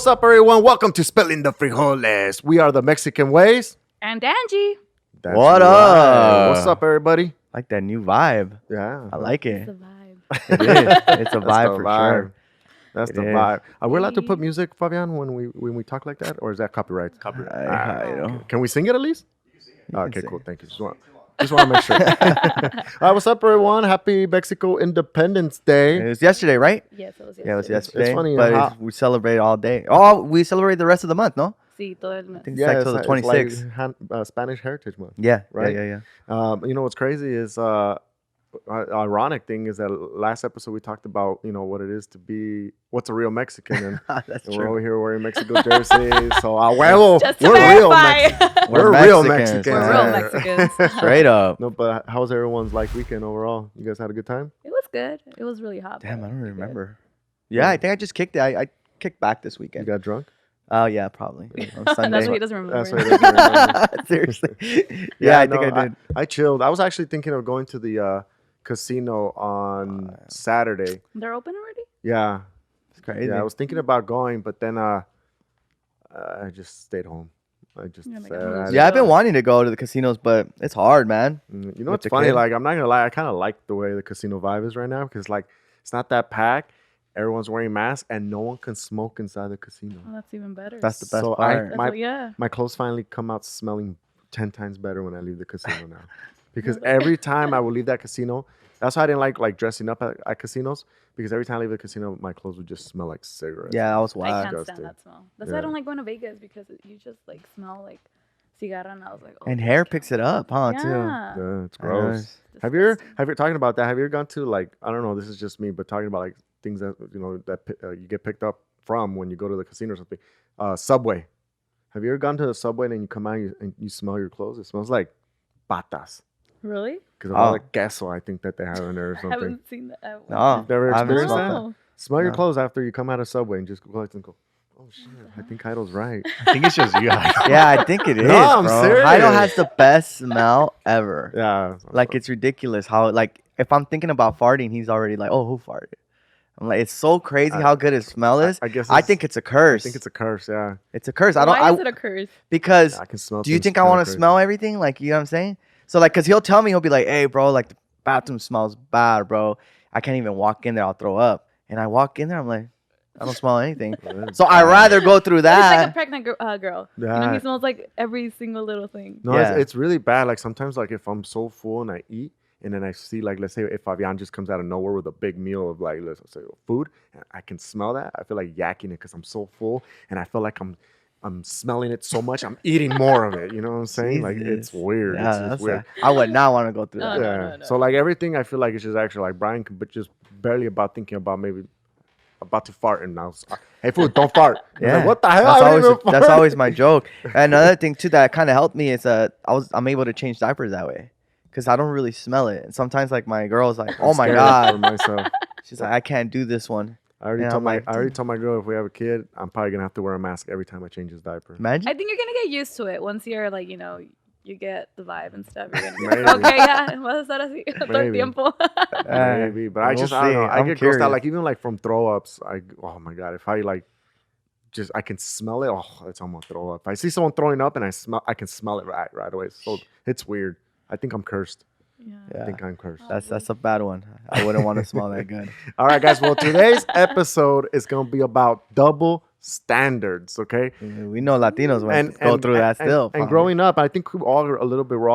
What's up, everyone? Welcome to Spilling the Frijoles. We are the Mexican Ways. And Angie. That's What right. up? What's up, everybody? Like that new vibe. Yeah. I like It's it. a vibe. It is. It's a That's vibe the for vibe. sure. That's It the is. vibe. Are we allowed to put music, Fabian, when we talk like that? Or is that copyright? I know. Can we sing it at least? Okay, sing. cool. Thank you. Just want to make sure. All right, what's up, everyone? Happy Mexico Independence It Day. was yesterday, right? Yes, it was yesterday. Yeah, it was yesterday. funny but how- we celebrate all day. Oh, we celebrate the rest of the month, no? Sí, todo el mes. I think it's like till the it's 26th. like Spanish Heritage Month. Yeah, Right? Yeah. You know what's crazy is ironic thing is that last episode we talked about what it is to be what's a real Mexican, and That's we're true. over here wearing Mexico jerseys. So huevo, Just to we're real verify. Mexicans. We're We're real Mexicans, Mexicans. We're real Yeah. Mexicans. Straight up. No, but how's everyone's weekend overall? You guys had a good time? It was good. It was really hot. Damn, but I don't good. remember. Yeah, I think I just kicked it. I kicked back this You weekend. got drunk? Oh, yeah, probably. On That's Sunday. what he doesn't remember. That's what it is. Seriously. Yeah, I think I did. I chilled. I was actually thinking of going to the casino on Saturday. They're open already? Yeah. It's crazy. Yeah, I was thinking about going, but then I just stayed home. I just You're like, said, I'm gonna Yeah, I've been So- wanting to go to the casinos, but it's hard, man. You know With what's the funny? kid? Like, I'm not gonna lie, I kind of like the way the casino vibe is right now because like it's not that packed. Everyone's wearing masks and no one can smoke inside the casino. Oh, that's even better. That's the best So part. That's my- yeah. My clothes finally come out smelling 10 times better when I leave the casino now. Because every time I would leave that casino, that's why I didn't like dressing up at casinos. Because every time I leave the casino, my clothes would just smell like cigarettes. Yeah, I was I wild. can't disgusting. stand that smell. That's why I Yeah. don't like going to Vegas because you just like smell like cigarra, and I was like, oh, And hair picks it up, huh, too? yeah. Yeah, it's I know, gross. it's Have you talking about that? Have you ever gone to like I don't know, this is just me, but talking about like things that you get picked up from when you go to the casino or something. Subway. Have you ever gone to the Subway and then you come out and you smell your clothes? It smells like patas Really? because of all Oh. the queso I think that they have in there or I something. haven't seen that. No, Never I haven't experienced smelled that? No. Smell your No. clothes after you come out of Subway and just go like and go, oh shit, I think Heidel's right. I think it's just you. Yeah, I think it is. No, I'm bro. serious. Heido has the best smell ever. Yeah. Like it's ridiculous how like if I'm thinking about farting, he's already like, oh, who farted? I'm like, it's so crazy how good his smell is. I guess I think it's a curse. I think it's a curse, yeah. It's a curse. Why is it a curse? Because I can smell do you things think I kinda want to crazy. smell everything? Like, you know what I'm saying? So like, cause he'll tell me, he'll be like, hey, bro, like the bathroom smells bad, bro. I can't even walk in there. I'll throw up. And I walk in there, I'm like, I don't smell anything. So I'd rather go through He's like a that. pregnant girl. You know, Yeah. he smells like every single little thing. No, Yeah. it's really bad. Like sometimes, like if I'm so full and I eat, and then I see, like, let's say if Fabian just comes out of nowhere with a big meal of like, let's say food, and I can smell that. I feel like yakking it because I'm so full, and I feel like I'm smelling it so much, I'm eating more of it. You know what I'm saying? Like it's Jesus. weird. Yeah, it's just that's weird. I would not want to go through No, that. no. Yeah. So like everything, I feel like it's just actually like Brian, but just barely about thinking about maybe about to fart, and now, hey food, don't fart. I'm Yeah. like, what the hell? That's I didn't always even that's fart. always my joke. And another thing too that kind of helped me is I'm able to change diapers that way because I don't really smell it. And sometimes like my girl's like, oh my Scared god, for myself. she's like, I can't do this one. I already Yeah, told I'm my like, I already told my girl if we have a kid, I'm probably gonna have to wear a mask every time I change his diaper. Imagine. I think you're gonna get used to it once you're like, you get the vibe and stuff. You're gonna be Maybe. like, okay, yeah, vas a estar así todo el Maybe. tiempo. Maybe, but I we'll just I don't know. see. I I'm get grossed curious. out. Like even like from throw ups. Oh my god, if I like just I can smell it. Oh, it's almost throw up. If I see someone throwing up and I can smell it right away. So it's weird. I think I'm cursed. Yeah. I Yeah. think I'm cursed. That's a bad one. I wouldn't want to smell that good. All right, guys. Well, today's episode is gonna be about double standards. Okay. We know Latinos when go through that still. And growing up, I think we're all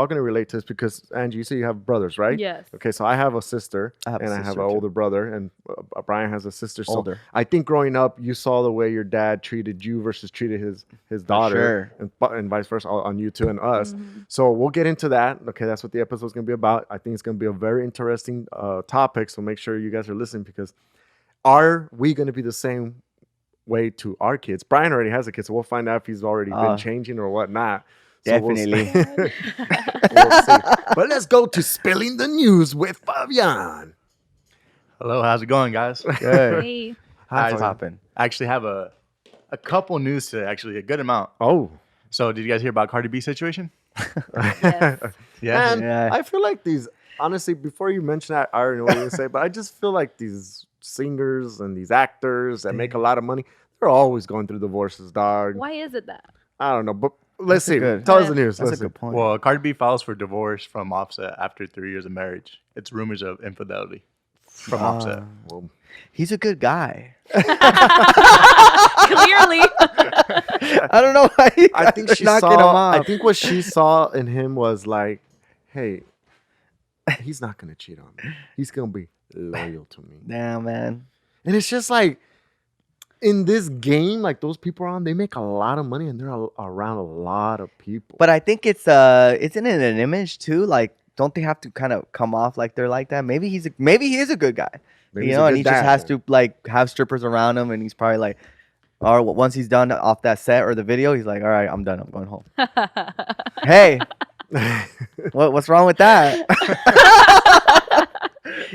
going to relate to this because Angie, you say you have brothers, right? Yes. Okay, so I have a sister I have a and I have sister, an too. older brother, and Brian has a sister. So Older. I think growing up, you saw the way your dad treated you versus treated his daughter, and vice versa on you too and us. Mm-hmm. So we'll get into that. Okay, that's what the episode is going to be about. I think it's going to be a very interesting topic. So make sure you guys are listening because are we going to be the same way to our kids? Brian already has a kid, so we'll find out if he's already been changing or whatnot. So we'll see. Definitely. We'll see. But let's go to spilling the news with Fabian. Hello, how's it going, guys? Good. Hey. How's Guys, popping? I actually have a couple news today, actually, a good amount. Oh, So, did you guys hear about Cardi B situation? Yes. Yeah. man, Yeah. I feel like these. Honestly, before you mention that, I already know what you're gonna say, but I just feel like these singers and these actors that make a lot of money, they're They're always going through divorces, dog. Why is it that? I don't know, but let's see. good- Tell us the news. That's a Let's see. good point. Well, Cardi B files for divorce from Offset after 3 years of marriage. It's rumors of infidelity from Offset. Well, He's a good guy. Clearly. I don't know why you I think guys are she knocking him saw. I off. think what she saw in him was like, hey, he's not gonna cheat on me. He's gonna be loyal to me. Damn, man. And it's just like in this game, like those people are on, they make a lot of money and they're around a lot of people. But I think isn't it an image too? Like, don't they have to kind of come off like they're like that? Maybe he is a good guy. Maybe You he's know, a and good he just dad. has to like have strippers around him, and he's probably like, or once he's done off that set or the video, he's like, all right, I'm done. I'm going home. Hey, what's wrong with that?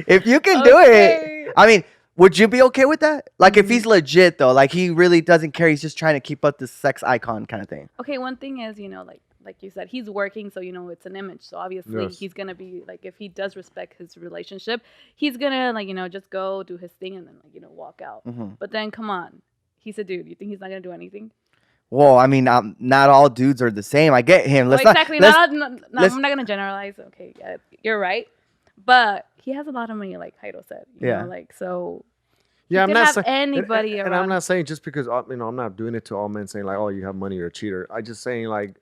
If you can do Okay. it, I mean, would you be okay with that? Like, if he's legit though, like he really doesn't care, he's just trying to keep up this sex icon kind of thing. Okay, one thing is, like you said, he's working, so it's an image. So obviously Yes. he's gonna be like, if he does respect his relationship, he's gonna just go do his thing and then walk out. Mhm. But then come on, he's a dude. You think he's not gonna do anything? Well, I mean, not all dudes are the same. I get him. Let's Well, not, exactly. let's- I'm not gonna generalize. Okay, yeah, you're right. But he has a lot of money, like Jairo said. You Yeah. know, like so. Yeah, I'm could not have saying anybody and I'm around. not saying just because I'm not doing it to all men saying like, oh, you have money, you're a cheater. I just saying like,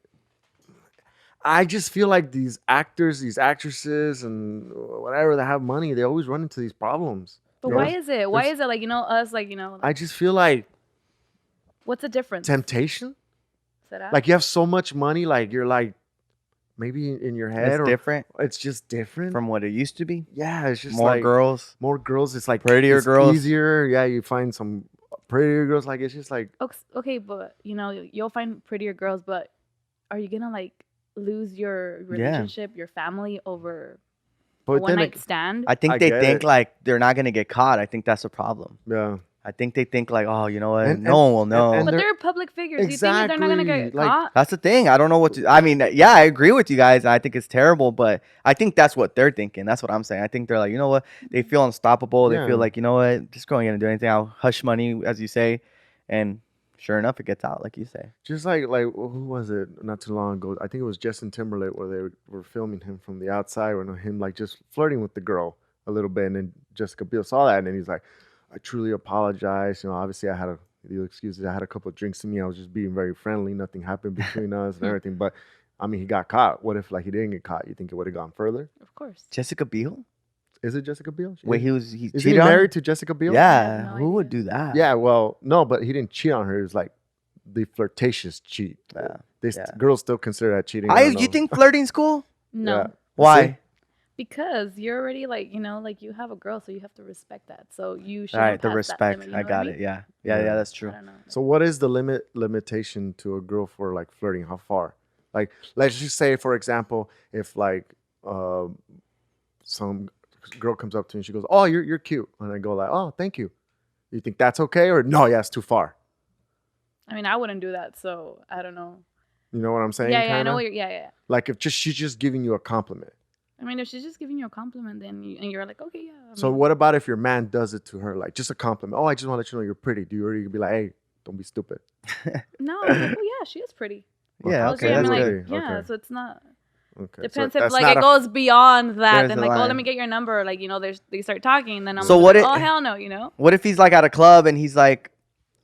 I just feel like these actors, these actresses, and whatever that have money, they always run into these problems. But You know? why is it? Why There's- is it like us like I just feel like what's the difference? temptation. Será? Like you have so much money, like you're like maybe in your head it's or different it's just different. from what it used to be. Yeah, it's just More like girls. more girls. It's like Prettier it's girls. easier. Yeah, you find some prettier girls. Like it's just like Okay, but you'll find prettier girls, but are you gonna like lose your relationship, your family over a but one then night stand? I think I they get think it. like they're not gonna get caught. I think that's a problem. yeah. I think they think like, oh, you know what? And- no one will know. and But they're- they're public figures. You think they're not gonna get Exactly, like- caught? That's the thing. I don't know what to. I mean, yeah, I agree with you guys. I think it's terrible, but I think that's what they're thinking. That's what I'm saying. I think they're like, you know what? They feel unstoppable. They Yeah. feel like, you know what? This girl ain't gonna do anything. I'll hush money, as you say, and sure enough, it gets out, like you say. Just like who was it? Not too long ago, I think it was Justin Timberlake where they were filming him from the outside, or him like just flirting with the girl a little bit, and then Jessica Biel saw that, and then he's like, "I truly apologize. Obviously I had I had a couple of drinks in me. I was just being very friendly. Nothing happened between us and everything." But I mean, he got caught. What if like he didn't get caught? You think it would have gone further? Of course. Jessica Biel? Is it Jessica Biel? Wait, he Is he cheated on her? married to Jessica Biel? Yeah, no who would idea. do that? Yeah. Well, no, but he didn't cheat on her. It was like the flirtatious cheat. Yeah, yeah. Girls still consider that cheating. I don't You know. think flirting's cool? No. Yeah. Why? Because you're already like, like you have a girl, so you have to respect that. So you should All right, the respect. I got it. Yeah, Yeah. that's true. I don't know. So what is the limitation to a girl for like flirting? How far? Like let's just say, for example, if like some girl comes up to me and she goes, "Oh, you're cute," and I go like, "Oh, thank you." You think that's okay, or no? Yeah, it's too far. I mean, I wouldn't do that, so I don't know. You know what I'm saying? Yeah, I know kinda? what you're. Yeah. Like if she's just giving you a compliment. I mean, if she's just giving you a compliment, then and you're like, okay, yeah. So what about if your man does it to her, like just a compliment? Oh, I just want to let you know you're pretty. Do you already be like, "Hey, don't be stupid"? No, I'm like, oh yeah, she is pretty. Yeah, Okay, okay, I that's mean, good. like, yeah. Okay. So it's not. Okay. Depends so if that's like not it a- goes beyond that. There's Then the like, oh, line. let me get your number. Like they start talking. Then I'm So like, what oh it- hell no. What if he's like at a club and he's like,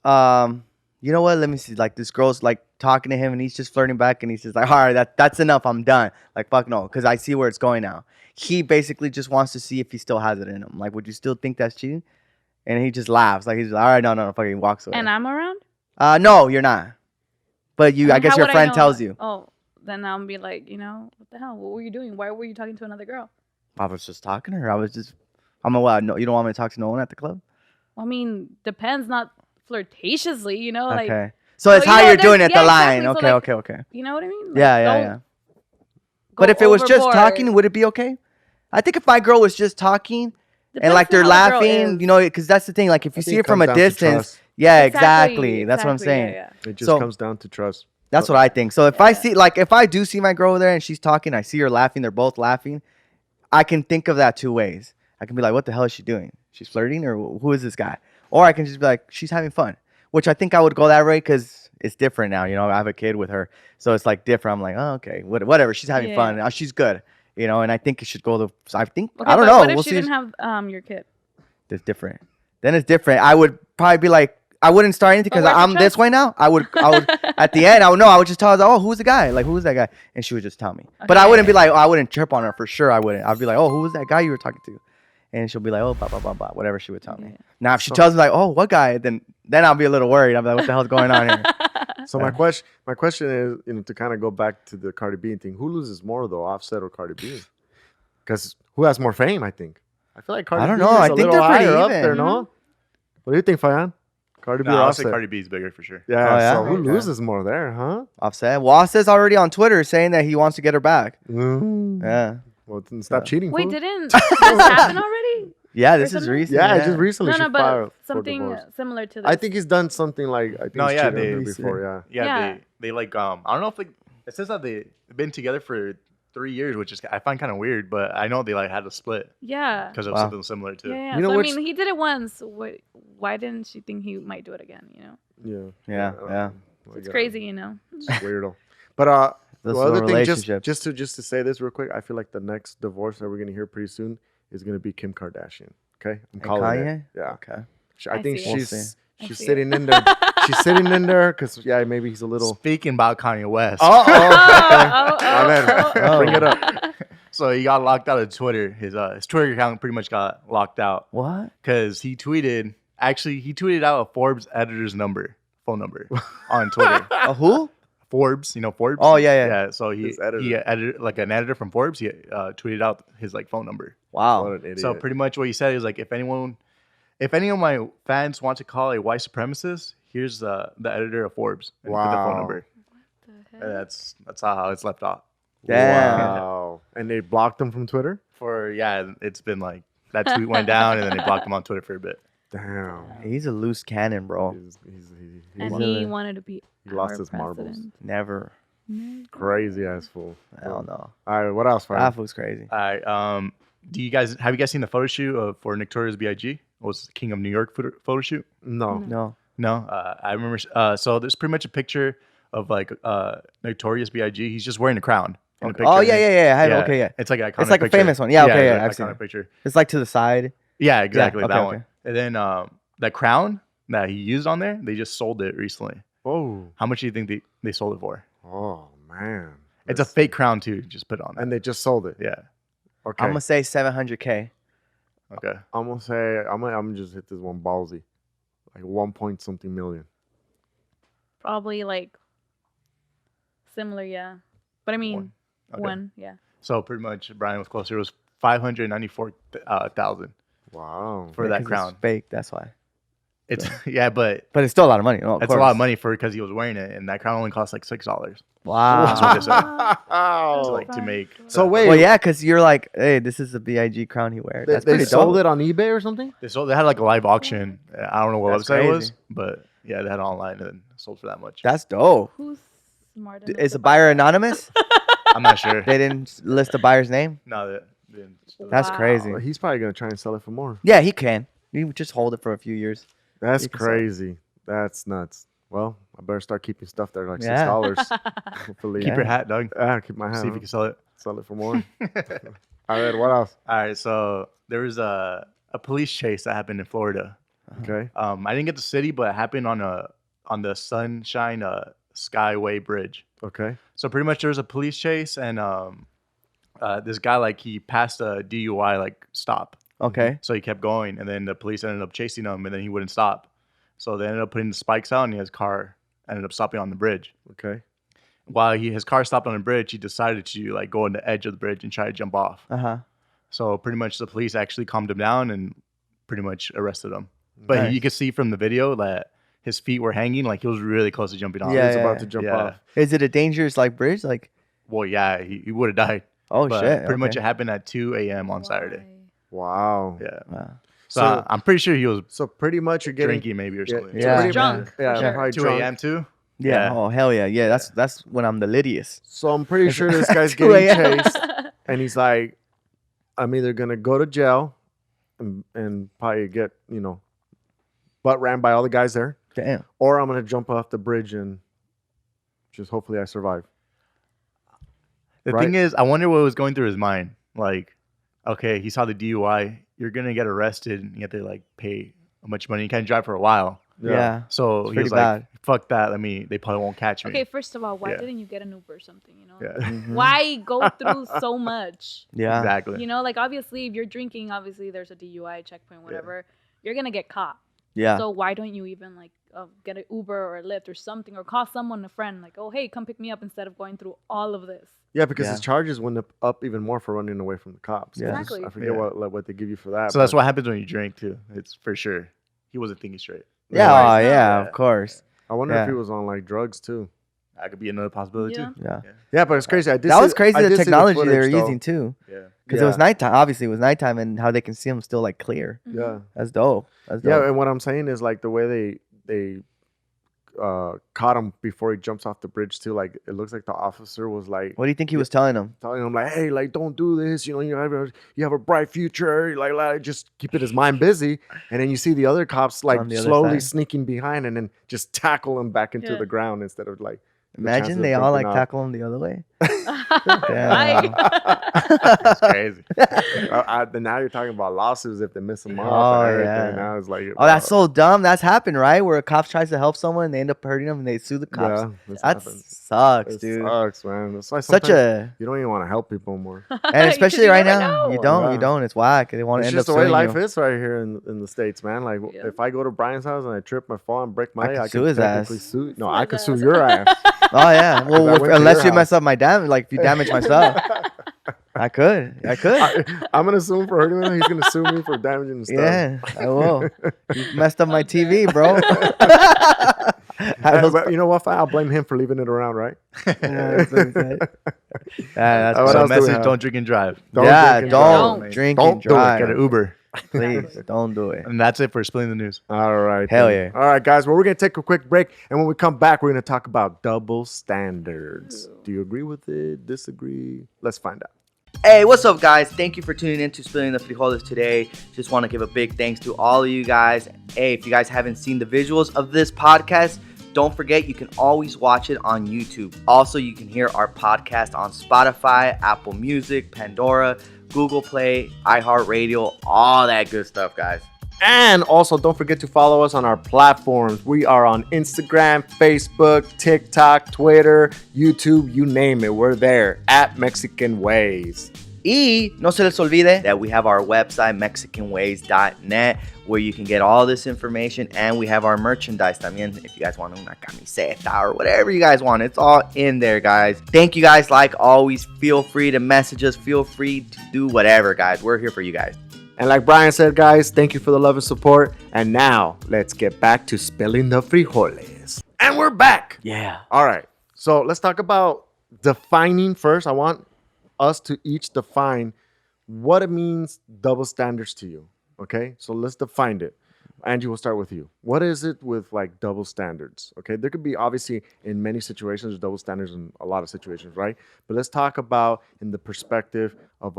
you know what? Let me see. Like this girl's like talking to him and he's just flirting back and he's just like, all right, that's enough. I'm done. Like fuck no, because I see where it's going now. He basically just wants to see if he still has it in him. Like, would you still think that's cheating? And he just laughs. Like he's like, all right, no, fucking walks away. And I'm around. No, you're not. But you, I mean, guess how your would I friend know? tells you. Oh, then I'll be like, what the hell? What were you doing? Why were you talking to another girl? I was just talking to her. I'm a what? No, you don't want me to talk to no one at the club? I mean, depends. Not flirtatiously, like Okay. So it's So, how you know, you're doing there's- it, the yeah, line. exactly. Okay, So, like, okay. you know what I mean? Like, Yeah. don't But go if it was just overboard. talking, would it be okay? I think if my girl was just talking and Depends like on they're how the girl laughing, is. because that's the thing. Like if I you think see it it from comes a down to distance, trust. yeah, exactly. That's what I'm exactly, saying. yeah. It just So- comes down to trust. That's what I think. So if I Yeah. see, like, if I do see my girl over there and she's talking, I see her laughing, they're both laughing, I can think of that two ways. I can be like, what the hell is she doing? She's flirting, or who is this guy? Or I can just be like, she's having fun. which I think I would go that way because it's different now. You know, I have a kid with her, so it's like different. I'm like, oh, okay, whatever. She's having Yeah. fun. She's good. You know, and I think it should go the. I think Okay, I don't but know. What if We'll she see. didn't have your kid? It's different. Then it's different. I would probably be like, I wouldn't start anything But because where's the I'm this trust? way now. I would at the end. I would know. I would just tell her, oh, who's the guy? Like, who's that guy? And she would just tell me. But I wouldn't be like, oh, I wouldn't chirp on her for sure. I wouldn't. I'd be like, oh, who was that guy you were talking to? And she'll be like, oh, blah blah blah blah, whatever she would tell me. Yeah. Now, if she tells me like, oh, what guy? Then I'll be a little worried. I'll be like, what the hell's going on here? So my question is, to kind of go back to the Cardi B thing, who loses more though, Offset or Cardi B? Because who has more fame? I think. I feel like Cardi I don't B know. is I a think little they're pretty higher up even. there, no? What do you think, Fayan? Cardi B No, or I'll say Offset? Cardi B is bigger for sure. Yeah. Oh, yeah? So who Okay. loses more there, huh? Offset. Well, Offset's already on Twitter saying that he wants to get her back. Mm. Yeah. Well, then stop cheating. Wait, fool. didn't this happen already? Yeah, this is something? recent. Yeah, just recently No, she no, filed but for something divorce. similar to this. I think he's done something like I think No, he's yeah, cheated on her they- before. Yeah. Yeah, Yeah. they like I don't know if like it says that they've been together for 3 years, which is I find kind of weird, but I know they like had to split Yeah. because of Wow. something similar too. Yeah, yeah. You know So I which- mean, he did it once. Why didn't she think he might do it again? You know, Yeah. Yeah. it's crazy. You know. Weirdo. But Those the other little thing, relationships. just to say this real quick, I feel like the next divorce that we're gonna hear pretty soon is gonna be Kim Kardashian. Okay, I'm calling it. Kanye? Yeah, Okay. I I think see it. We'll she's see. I she's see sitting in there. She's sitting in there because maybe he's a little. Speaking about Kanye West, Oh, My man, oh. bring it up. so he got locked out of Twitter. His Twitter account pretty much got locked out What? because he tweeted out a Forbes editor's phone number on Twitter. Who? Forbes, Forbes. Oh, yeah. Yeah. So he His editor. edited like an editor from Forbes. He tweeted out his like phone number. Wow. What an idiot. So pretty much what he said is like, if any of my fans want to call a white supremacist, here's the editor of Forbes and put the phone Wow. number. And that's how it's left off. Damn. Wow. And they blocked him from Twitter. It's been like that tweet went down and then they blocked him on Twitter for a bit. Damn. He's a loose cannon, bro. And He he wanted to be. He lost our his marbles. president. Never. crazy ass fool. Hell no. All right, what else? That Fire? fool's crazy. All right. Have you guys seen the photo shoot for Notorious B.I.G.? It was King of New York photo shoot. No. No. No, I remember. So there's pretty much a picture of like Notorious B.I.G. He's just wearing a crown. In the Oh, picture. yeah. Okay, yeah. It's like an iconic It's like a picture. famous one. Yeah, okay, yeah, I've It's seen an iconic it. picture. It's like to the side. Yeah, exactly okay, that okay. one. And then that crown that he used on there, they just sold it recently. Oh. How much do you think they sold it for? Oh man. It's a fake crown too. Just put it on. And they just sold it. Yeah. Okay. I'm gonna say 700K. Okay. I'm gonna say I'm gonna just hit this one ballsy, like 1 point something million. Probably like similar, yeah. But I mean, Okay. one, yeah. So pretty much Brian was closer. It was 594,000 Wow. for Yeah, that 'cause crown. It's fake. That's why. It's yeah, but But it's still a lot of money. No, of it's a lot course. of money for because he was wearing it, and that crown only costs like $6 Wow. That's what they said. Wow. to like to make. So the- wait, Well, yeah, because you're like, hey, this is the BIG crown he wears. That's they pretty sold dope. it on eBay or something? They had like a live auction. I don't know what That's website it was, crazy. but yeah, they had it online and sold for that much. That's dope. Who's smart enough Is to the buyer anonymous? I'm not sure. They didn't list the buyer's name? No, they didn't. That's Wow. crazy. Well, he's probably gonna try and sell it for more. Yeah, he can. You just hold it for a few years. That's You can sell it. crazy. That's nuts. Well, I better start keeping stuff there like Yeah. $6. Hopefully, Keep your hat, Doug. keep my hat. See if you can sell it. Sell it for more. All right, what else? All right, so there was a police chase that happened in Florida. Okay. I didn't get the city, but it happened on the Sunshine Skyway Bridge. Okay. So pretty much there was a police chase, and this guy like he passed a DUI like stop. Okay. So he kept going, and then the police ended up chasing him, and then he wouldn't stop. So they ended up putting the spikes out, and his car ended up stopping on the bridge. Okay. While his car stopped on the bridge, he decided to like go on the edge of the bridge and try to jump off. Uh-huh. So pretty much the police actually calmed him down and pretty much arrested him. But Nice. you could see from the video that his feet were hanging, like he was really close to jumping off. He Yeah, was yeah, about yeah. to jump Yeah. off. Is it a dangerous like bridge? Like, Well, yeah, he would have died. oh But shit. pretty much it okay. happened at 2 a.m. on Saturday. Wow. Yeah. Wow. So, So- I'm pretty sure he was So pretty much you're getting drinking maybe or Yeah, something. Yeah. pretty Drunk, much- Yeah, for sure. probably 2 drunk. a.m. too? Yeah. Yeah. Oh hell yeah. Yeah. That's when I'm the littiest. So I'm pretty sure this guy's 2 getting a.m. chased, and he's like, I'm either gonna go to jail and probably get butt rammed by all the guys there, Damn. or I'm gonna jump off the bridge and just hopefully I survive. The Right. thing is, I wonder what was going through his mind. Like, okay, he saw the DUI. You're gonna get arrested, and you have to like pay a bunch of money. You can't drive for a while. Yeah. So It's he pretty was like, bad. "Fuck that! They probably won't catch me." Okay, first of all, why Yeah. didn't you get an Uber or something? You know, Yeah, Mhm. why go through so much? Yeah. exactly. You know, like obviously, if you're drinking, obviously there's a DUI checkpoint, whatever. You're gonna get caught. Yeah. So why don't you even like get an Uber or a Lyft or something, or call someone, a friend, like, oh hey, come pick me up, instead of going through all of this. Yeah, because Yeah. his charges went up even more for running away from the cops. Yeah. Exactly. I forget Yeah. what they give you for that. So that's but what happens when you drink too. It's for sure. He wasn't thinking straight. Yeah. course Oh, not. yeah. Yeah. Of course. I wonder Yeah. if he was on like drugs too. That could be another possibility Yeah. too. Yeah. Yeah, but it's crazy. I did That see- was crazy. I The did see technology they were footage, though. using too, Yeah. because it was Yeah. nighttime. Obviously, it was nighttime, and how they can see them still like clear. Mhm. Yeah, That's dope. That's dope. yeah. And what I'm saying is like the way they caught him before he jumps off the bridge too. Like it looks like the officer was like What do you think he was telling them? telling him like, hey, like don't do this. You know, you have a bright future. Like just keeping his mind busy. And then you see the other cops like On the other slowly side. sneaking behind and then just tackle him back into Yeah. the ground instead of like. the Imagine chances they of all like jumping off. tackle him the other way. Right. It's crazy. Then now you're talking about lawsuits if they miss them off Oh, and everything. yeah. Now it's like, Oh, that's so dumb. That's happened, right? Where a cop tries to help someone, and they end up hurting them, and they sue the cops. Yeah, this That happens. sucks, It dude. sucks, man. That's why Such sometimes a you don't even want to help people more. and especially You right never now, know. you don't. Yeah. You don't. It's whack. They want to It's end up just the way suing life you. is right here in the States, man. Like Yeah. if I go to Brian's house and I trip my fall and break my I leg, could I sue can his technically ass. sue. No, Sue I his could sue ass. your ass. Oh yeah. Well, I went to unless your you mess house. up my damage, like if you damage my stuff, I could. I'm gonna sue him for hurting me. He's gonna sue me for damaging the stuff. Yeah, I will. You messed up my TV, bro. But you know what? I'll blame him for leaving it around, right? That's what he said. That's What So else do we message: have? don't drink and drive. Don't yeah, drink and don't drive. drink Don't and do it. drive. Get an Uber. Please, don't do it. And that's it for spilling the news. All right. Hell then. yeah. All right, guys. Well, we're going to take a quick break. And when we come back, we're going to talk about double standards. Do you agree with it? Disagree? Let's find out. Hey, what's up, guys? Thank you for tuning in to Spilling the Frijoles today. Just want to give a big thanks to all of you guys. Hey, if you guys haven't seen the visuals of this podcast, don't forget you can always watch it on YouTube. Also, you can hear our podcast on Spotify, Apple Music, Pandora, Google Play, iHeartRadio, all that good stuff, guys. And also, don't forget to follow us on our platforms. We are on Instagram, Facebook, TikTok, Twitter, YouTube, you name it. We're there at MexicanGueys. Y no se les olvide that we have our website, MexicanWays.net, where you can get all this information, and we have our merchandise también. If you guys want una camiseta or whatever you guys want, it's all in there, guys. Thank you guys. Like always, feel free to message us. Feel free to do whatever, guys. We're here for you guys. And like Brian said, guys, thank you for the love and support. And now, let's get back to spilling the frijoles. And we're back. Yeah. All right. So let's talk about defining first. I want us to each define what it means double standards to you. Okay. So let's define it. Angie, we'll start with you. What is it with like double standards? Okay. There could be obviously in many situations double standards in a lot of situations, right? But let's talk about in the perspective of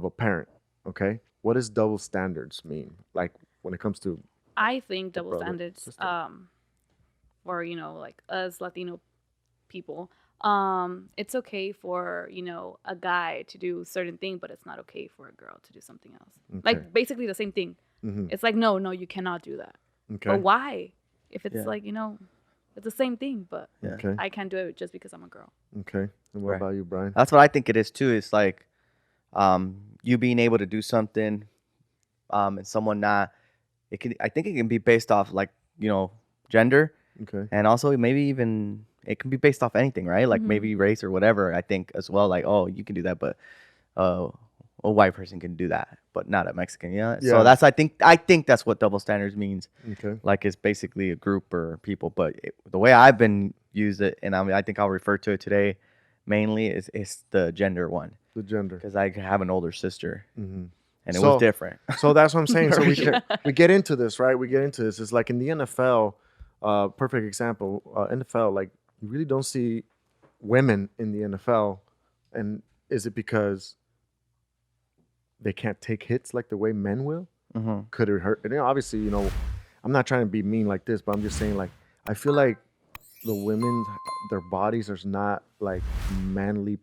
a parent. Okay. What does double standards mean? Like when it comes to I think double brother, standards, sister. for like us Latino people, it's okay for a guy to do certain thing, but it's not okay for a girl to do something else. Okay. Like basically the same thing. Mhm. It's like no, you cannot do that. Okay. But why? If it's Yeah. like it's the same thing, but Yeah. Okay. I can't do it just because I'm a girl. Okay. And what Right. about you, Brian? That's what I think it is too. It's like you being able to do something and someone not. I think it can be based off like gender, Okay. and also maybe even it can be based off anything, right? Like Mhm. maybe race or whatever. I think as well. Like, oh, you can do that, but a white person can do that, but not a Mexican. Yeah. Yeah. So that's I think that's what double standards means. Okay. Like it's basically a group or people, but the way I've been used it, and I think I'll refer to it today mainly is the gender one, The gender. because I have an older sister Mm-hmm. and it So- was different. So that's what I'm saying. So Very we get into this, right? We get into this. It's like in the NFL, perfect example. NFL, like you really don't see women in the NFL, and is it because they can't take hits like the way men will? Mm-hmm. Could it hurt? And obviously, I'm not trying to be mean like this, but I'm just saying like I feel like the women, their bodies are not like manly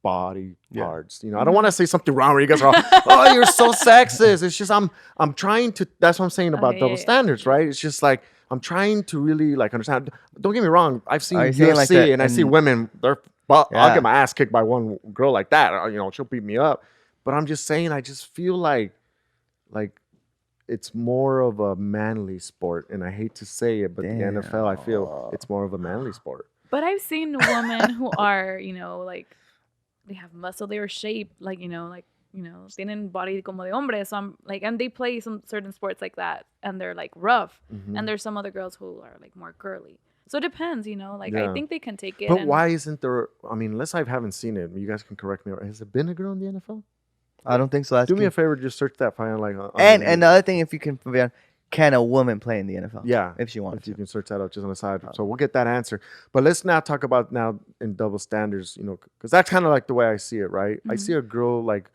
body Yeah. parts. You know, I don't want to say something wrong where you guys are all, oh, you're so sexist. It's just I'm trying to. That's what I'm saying about Okay, double yeah. standards, right? It's just like I'm trying to really like understand. Don't get me wrong. I've seen Are you saying UFC like that and I see in- women. I'll Yeah. get my ass kicked by one girl like that. You know, she'll beat me up. But I'm just saying, I just feel like it's more of a manly sport, and I hate to say it, but the NFL, I feel it's more of a manly sport. But I've seen women who are, you know, like they have muscle, they are shaped, like, you know, tienen body como de hombre. So I'm like, and they play some certain sports like that, and they're like rough. Mhm. And there's some other girls who are like more girly. So it depends, you know. Like Yeah. I think they can take it. But and why isn't there? I mean, unless I haven't seen it, you guys can correct me. Has there been a girl in the NFL? I don't think so. That's Do me a favor, just search that file like. and another thing, if you can a woman play in the NFL? Yeah, if she wanted if you to. can search that out just on the side. So we'll get that answer. But let's now talk about now in double standards, you know, because that's kind of like the way I see it, right? I see a girl like,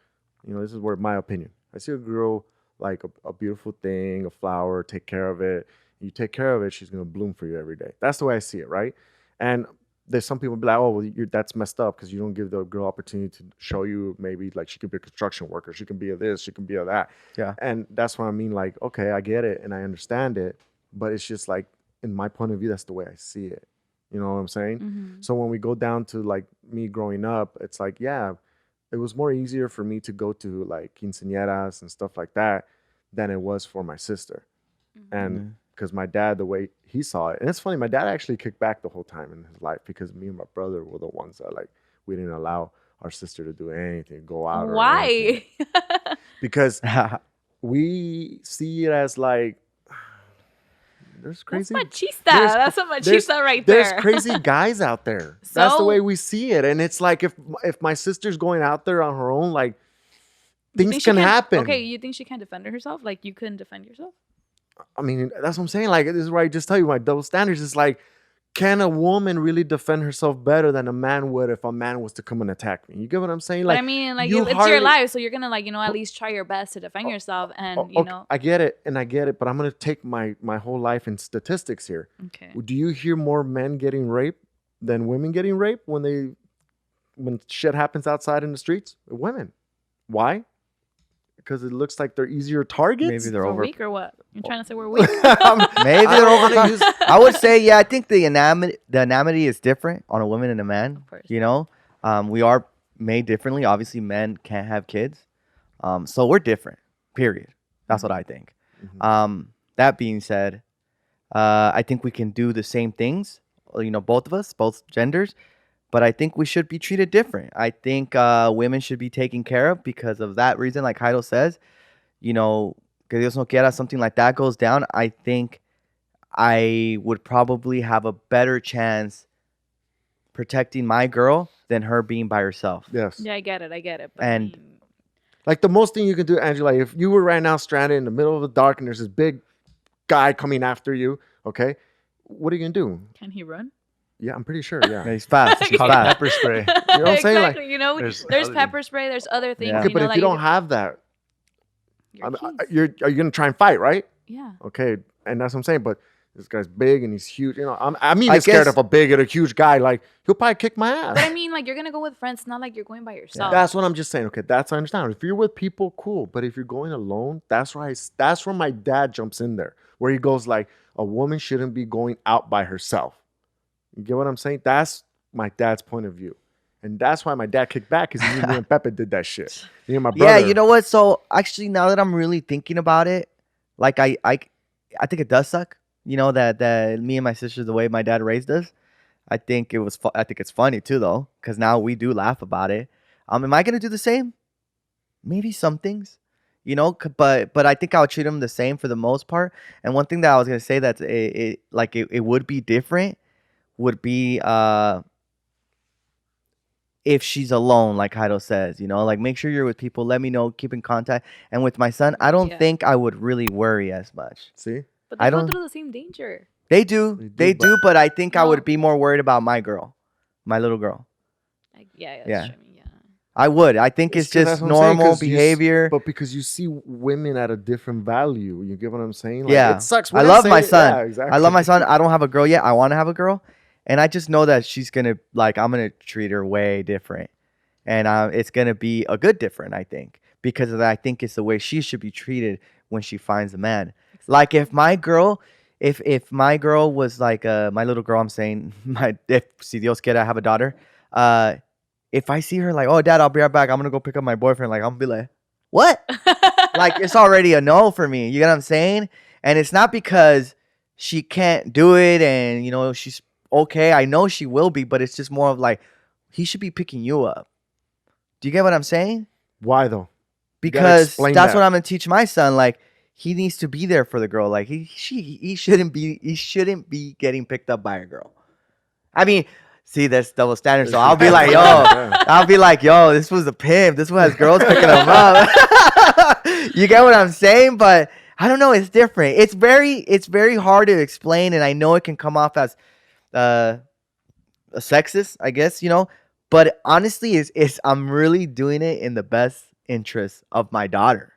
you know, this is where my opinion. I see a girl like a beautiful thing, a flower, take care of it. You take care of it, she's gonna bloom for you every day. That's the way I see it, right? And there's some people be like, oh, well, that's messed up because you don't give the girl opportunity to show you maybe like she could be a construction worker, she can be a this, she can be a that. Yeah. And that's what I mean. Like, okay, I get it and I understand it, but it's just like in my point of view, that's the way I see it. You know what I'm saying? Mhm. So when we go down to like me growing up, it's like, yeah, it was more easier for me to go to like quinceañeras and stuff like that than it was for my sister. And because my dad, the way he saw it, and it's funny, my dad actually kicked back the whole time in his life because me and my brother were the ones that like we didn't allow our sister to do anything, go out. Or anything. Why? Because we see it as like there's crazy. That's machista. there's- That's a there's- machista right there. There's crazy guys out there. That's the So- way we see it, and it's like if my sister's going out there on her own, like You think things she can happen. Okay, you think she can't defend herself? Like you couldn't defend yourself? I mean, that's what I'm saying. Like, this is where I just tell you my double standards is like, can a woman really defend herself better than a man would if a man was to come and attack me? You get what I'm saying? But Like, I mean, like you it's hardly- your life, so you're gonna like, you know, at least try your best to defend yourself, and you okay, know. I get it, but I'm gonna take my whole life in statistics here. Okay. Do you hear more men getting raped than women getting raped when shit happens outside in the streets? Women. Why? Because it looks like they're easier targets. Maybe they're We're over. weak or what? You're trying to say we're weak? Maybe I they're don't wanna over. use- I would say, yeah. I think the anatomy is different on a woman and a man. Of course. You know, we are made differently. Obviously, men can't have kids, so we're different. Period. That's what I think. That being said, I think we can do the same things. You know, both of us, both genders. But I think we should be treated different. I think women should be taken care of because of that reason. Like Heido says, you know, que Dios no quiera, something like that goes down. I think I would probably have a better chance protecting my girl than her being by herself. Yes. Yeah, I get it. But And- I mean, Like the most thing you can do, Angela, if you were right now stranded in the middle of the dark and there's this big guy coming after you, okay, what are you gonna do? can he run? Yeah, I'm pretty sure. Yeah, Yeah. he's fast. He's Called fast. pepper spray. know what I'm saying? Like, Exactly. You know, there's there's other- pepper spray. There's other things. Yeah. Okay, You but know, if that you don't can- have that, your keys. are you gonna try and fight, right? Yeah. Okay, and that's what I'm saying. But this guy's big and he's huge. You know, I'm even I scared guess- of a big and a huge guy. Like he'll probably kick my ass. But I mean, like you're gonna go with friends. Not like you're going by yourself. That's what I'm just saying. Okay, that's I understand. If you're with people, cool. But if you're going alone, that's where my dad jumps in there, where he goes like, a woman shouldn't be going out by herself. You get what I'm saying? That's my dad's point of view, and that's why my dad kicked back because me and Pepe did that shit. Me and my brother. Yeah, you know what? So actually, now that I'm really thinking about it, like I think it does suck. You know that me and my sister, the way my dad raised us, I think it was. I think it's funny too, though, because now we do laugh about it. Am I gonna do the same? Maybe some things, you know. But I think I'll treat him the same for the most part. And one thing that I was gonna say that it would be different would be if she's alone, like Heido says, you know, like make sure you're with people. Let me know. Keep in contact. And with my son, I don't Yeah. think I would really worry as much. See, But I they go don't- through the same danger. They do, They do, but I think I No. would be more worried about my girl, my little girl. Like, yeah, Yeah. that's true. I mean, yeah. I would. I think it's 'cause just that's what I'm saying, normal 'cause behavior. but because you see women at a different value, you get what I'm saying? Like, Yeah. it sucks. I when love say my it. son. Yeah, exactly. I love my son. I don't have a girl yet. I want to have a girl, and I just know that she's gonna I'm gonna treat her way different, and it's gonna be a good different. I think because of that, I think it's the way she should be treated when she finds a man. Like if my girl, if my girl was like my little girl, I'm saying if si Dios quiere I have a daughter, if I see her like, oh dad, I'll be right back. I'm gonna go pick up my boyfriend. Like I'm gonna be like, what? Like it's already a no for me. You get what I'm saying? And it's not because she can't do it and she's okay. I know she will be, but it's just more of like he should be picking you up. Do you get what I'm saying? Why though? Because explain that's that. what I'm gonna teach my son. Like he needs to be there for the girl. Like he shouldn't be getting picked up by a girl. I mean, see, that's double standard. So I'll be like, yo, this was a pimp. This one has girls picking him up. You get what I'm saying? But I don't know. It's different. It's very hard to explain, and I know it can come off as a sexist, I guess, But honestly, it's I'm really doing it in the best interest of my daughter.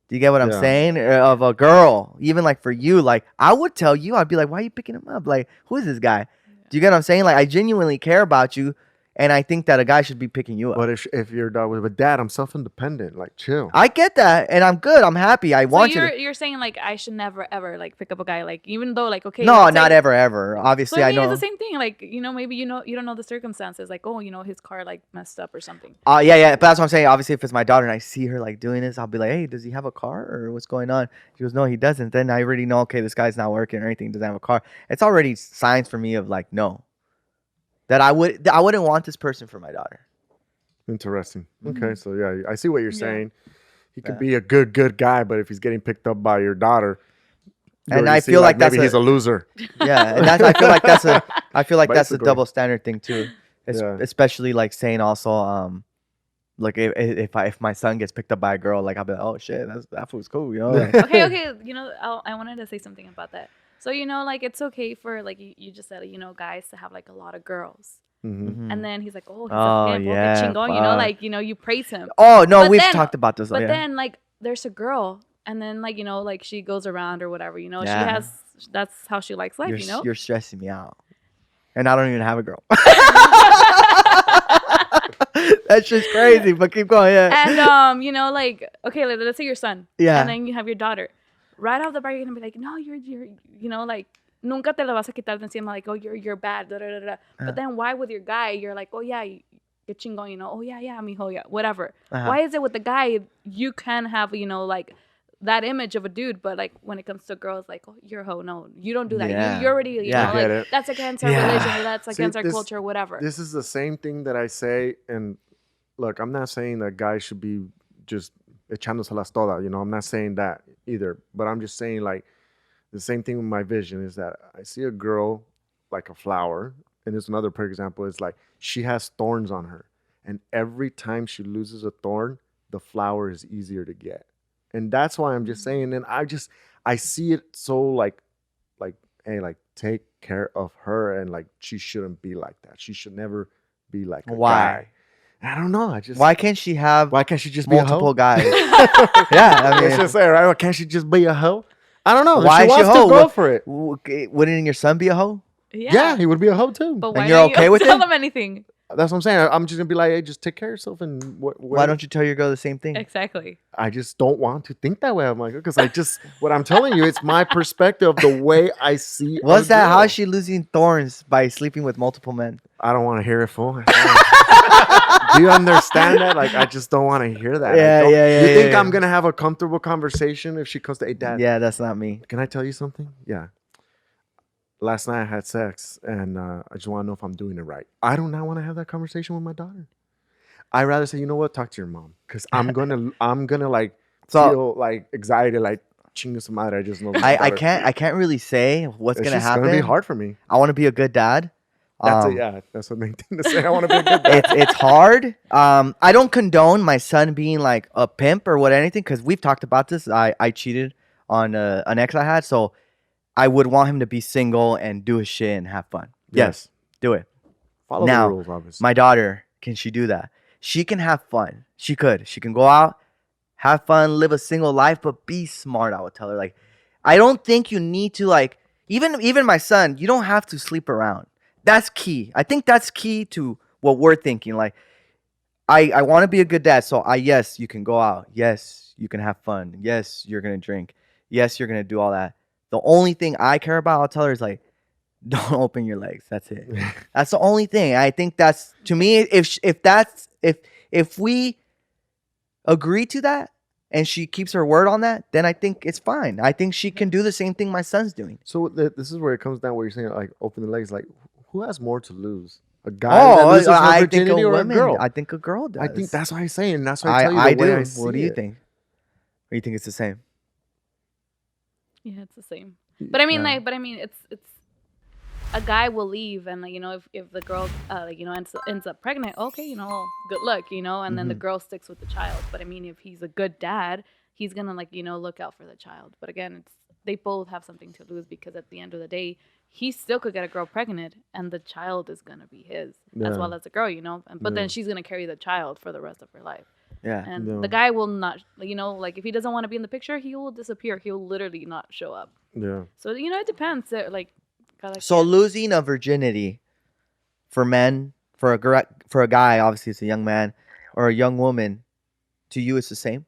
Do you get what I'm Yeah. saying? Of a girl, even like for you, like I would tell you, I'd be like, why are you picking him up? Like, who is this guy? Do you get what I'm saying? Like, I genuinely care about you, and I think that a guy should be picking you up. But if your dad was, but dad, I'm self-independent. Like, chill. I get that, and I'm good. I'm happy. I So want you you're saying like I should never ever like pick up a guy, like even though like okay. No, let's not say- ever. So Obviously, I I mean, know. it's the same thing. Like maybe you don't know the circumstances. Like his car like messed up or something. Yeah. But that's what I'm saying. Obviously, if it's my daughter and I see her like doing this, I'll be like, hey, does he have a car or what's going on? She goes, no, he doesn't. Then I already know, okay, this guy's not working or anything. Doesn't have a car. It's already signs for me of like, no. That I wouldn't want this person for my daughter. Interesting. Okay, so yeah, I see what you're Yeah. saying. He could Yeah. be a good guy, but if he's getting picked up by your daughter, you And already I see, feel like that's maybe he's a loser. Yeah, and I feel like that's a Basically. double standard thing too. Yeah. Especially like saying also like if my son gets picked up by a girl, like I'll be like, oh shit, that fool's cool, like, Okay. I wanted to say something about that. So like it's okay for like you just said guys to have like a lot of girls, Mhm. and then he's like, oh, he's Oh, a pimp, yeah, okay, chingón, fuck. like you praise him. Oh no, But we've then- talked about this. But yeah. then like there's a girl, and then like like she goes around or whatever, Yeah. that's how she likes life, You're stressing me out, and I don't even have a girl. That's just crazy. But keep going, yeah. And like okay, let's say your son, Yeah. and then you have your daughter. Right off the bat, you're gonna be like, no, you're like nunca te la vas a quitar de encima, like, oh, you're bad, da, da, da, da. But then why with your guy, you're like, oh yeah, qué chingón, oh yeah, mijo, yeah, whatever. Uh-huh. Why is it with the guy you can have like that image of a dude, but like when it comes to girls, like, oh, you're a hoe. No, you don't do that. Yeah. You already you Yeah. know I get like it. that's against our Yeah. religion, or that's See, against our this- culture, whatever. This is the same thing that I say, and look, I'm not saying that guys should be just echándoselas todas, I'm not saying that either, but I'm just saying like the same thing with my vision is that I see a girl like a flower, and there's another perfect example is like she has thorns on her, and every time she loses a thorn, the flower is easier to get, and that's why I'm just saying, and I see it so like hey, like take care of her, and like she shouldn't be like that. She should never be like a Why? guy. I don't know. Why can't she have Why can't she just be a multiple hoe? guys? Yeah, I Let's mean, just say, right? Why can't she just be a hoe? I don't know. If Why she is she wants a hoe? to go for it. Wouldn't your son be a hoe? Yeah, he would be a hoe too. But And why you're don't okay you with tell it? them anything? That's what I'm saying. I'm just gonna be like, hey, just take care of yourself. And Why don't you tell your girl the same thing? Exactly. I just don't want to think that way. I'm like, because what I'm telling you, it's my perspective of the way I see. What's a that? How girl. is she losing thorns by sleeping with multiple men? I don't want to hear it, fool. Do you understand that? Like, I just don't want to hear that. Yeah, yeah, You think yeah. I'm gonna have a comfortable conversation if she comes to, hey, dad? Yeah, that's not me. Can I tell you something? Yeah. Last night I had sex, and I just want to know if I'm doing it right. I do not want to have that conversation with my daughter. I'd rather say, you know what, talk to your mom, because I'm gonna like So- feel like anxiety, like chinga su madre. I just know. I can't really say what's It's gonna just happen. gonna be hard for me. I want to be a good dad. That's Um, it. Yeah, that's the main thing to say. I want to be a good dad. it's hard. I don't condone my son being like a pimp or what anything, because we've talked about this. I cheated on an ex I had, so I would want him to be single and do his shit and have fun. Yes, do it. Follow Now, the rules, obviously. My daughter, can she do that? she can have fun. She can go out, have fun, live a single life, but be smart. I would tell her, like, I don't think you need to, like, even my son, you don't have to sleep around. That's key. I think that's key to what we're thinking. Like, I want to be a good dad, so yes, you can go out. Yes, you can have fun. Yes, you're gonna drink. Yes, you're gonna do all that. The only thing I care about, I'll tell her, is like, don't open your legs. That's it. That's the only thing. I think that's, to me, if we agree to that and she keeps her word on that, then I think it's fine. I think she can do the same thing my son's doing. So this is where it comes down where you're saying like open the legs. Like who has more to lose? A guy Oh, that loses her I think virginity a or a woman. girl? I think a girl does. I think that's what I'm saying. That's why I tell you I the way do. I see What do you it. think? Or you think it's the same? Yeah, it's the same. But I mean, Yeah. it's a guy will leave, and like, if the girl ends up pregnant, okay, well, good luck, and then the girl sticks with the child. But I mean, if he's a good dad, he's gonna look out for the child. But again, they both have something to lose, because at the end of the day, he still could get a girl pregnant, and the child is gonna be his as well as the girl, But then she's gonna carry the child for the rest of her life. Yeah. And the guy will not, like if he doesn't want to be in the picture, he will disappear. He'll literally not show up. Yeah. So it depends. So losing a virginity for men, for a guy, obviously it's a young man, or a young woman, to you it's the same.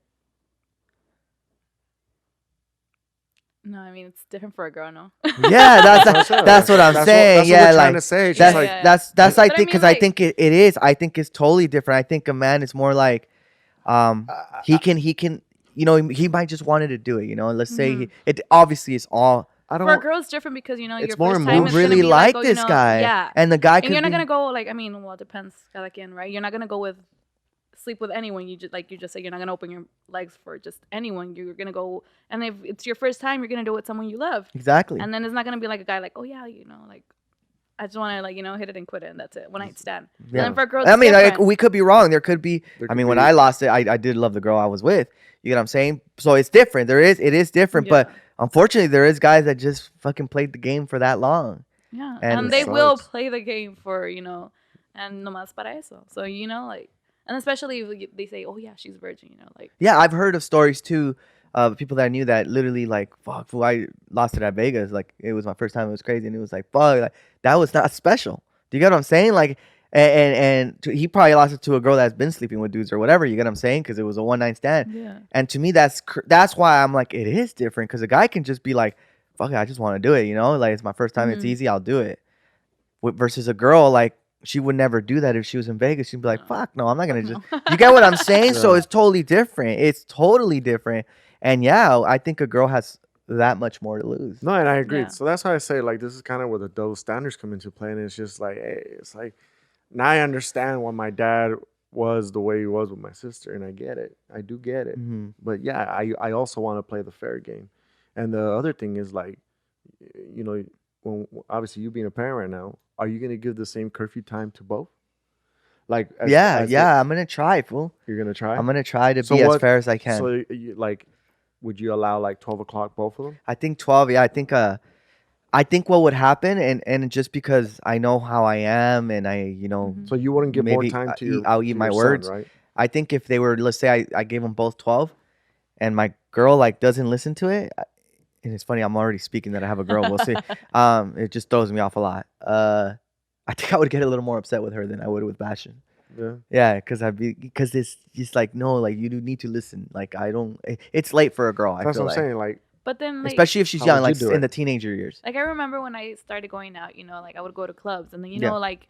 No, I mean, it's different for a girl, no. Yeah, that's what I'm saying. That's Yeah, what we're like trying to say. It's just Yeah, like yeah. that's I But I think, mean, because I like- think it is. I think it's totally different. I think a man is more like, he can he might just wanted to do it. Let's say it obviously is all. I For a don't. girl, it's different because your It's first more time You it's really gonna be like oh, this guy, yeah, and the guy and could you're not be, gonna go well, it depends, cada quien, right? You're not gonna go sleep with anyone. You just say you're not gonna open your legs for just anyone. You're gonna go, and if it's your first time, you're gonna do it with someone you love, exactly. and then it's not gonna be like a guy like, oh yeah, like I just want to hit it and quit it, and that's it. One night stand. Yeah. And then for a girl, I mean, different. we could be wrong. There could be. There I could mean, when be- I lost it, I did love the girl I was with. You know what I'm saying? So it's different. It is different. But Yeah. unfortunately, there is guys that just fucking played the game for that long. Yeah, And and it they will sucks. play the game for, and nomás para eso. So, like, and especially if they say, oh, yeah, she's virgin, like. Yeah, I've heard of stories too of people that I knew that literally, like, fuck, fool, I lost it at Vegas. Like, it was my first time. It was crazy. And it was like, fuck, like, that was not special. Do you get what I'm saying? Like, he probably lost it to a girl that's been sleeping with dudes or whatever. You get what I'm saying? Because it was a one-night stand. Yeah. And to me, that's why I'm like, it is different. Because a guy can just be like, fuck it, I just want to do it. Like, it's my first time. It's easy. I'll do it. Versus a girl, like, she would never do that if she was in Vegas. She'd be like, fuck no, I'm not going to just. You get what I'm saying? So Yeah. it's totally different. It's totally different. And yeah, I think a girl has that much more to lose. No, and I agree. Yeah. So that's why I say like this is kind of where the double standards come into play, and it's just like, hey, it's like now I understand why my dad was the way he was with my sister, and I get it. I do get it. Mm-hmm. But yeah, I also want to play the fair game. And the other thing is like, when obviously you being a parent right now, are you gonna give the same curfew time to both? Like as I'm going to try, fool. you're gonna try. I'm going to try to So be as what- fair as I can. So like, would you allow like 12 o'clock both of them? I think 12. Yeah, I think what would happen, and just because I know how I am, and I, So you wouldn't give more Maybe time to I'll to eat my your son, words. right? I think if they were, let's say I gave them both 12, and my girl like doesn't listen to it, and it's funny, I'm already speaking that I have a girl. We'll see. It just throws me off a lot. I think I would get a little more upset with her than I would with Bastion. Yeah. Yeah, because it's just like, no, like you do need to listen. Like it's late for a girl. I That's feel what I'm like, saying. Like, But then, like, especially if she's How young, would you like do in it? the teenager years. I remember when I started going out, like I would go to clubs, and then Yeah. like,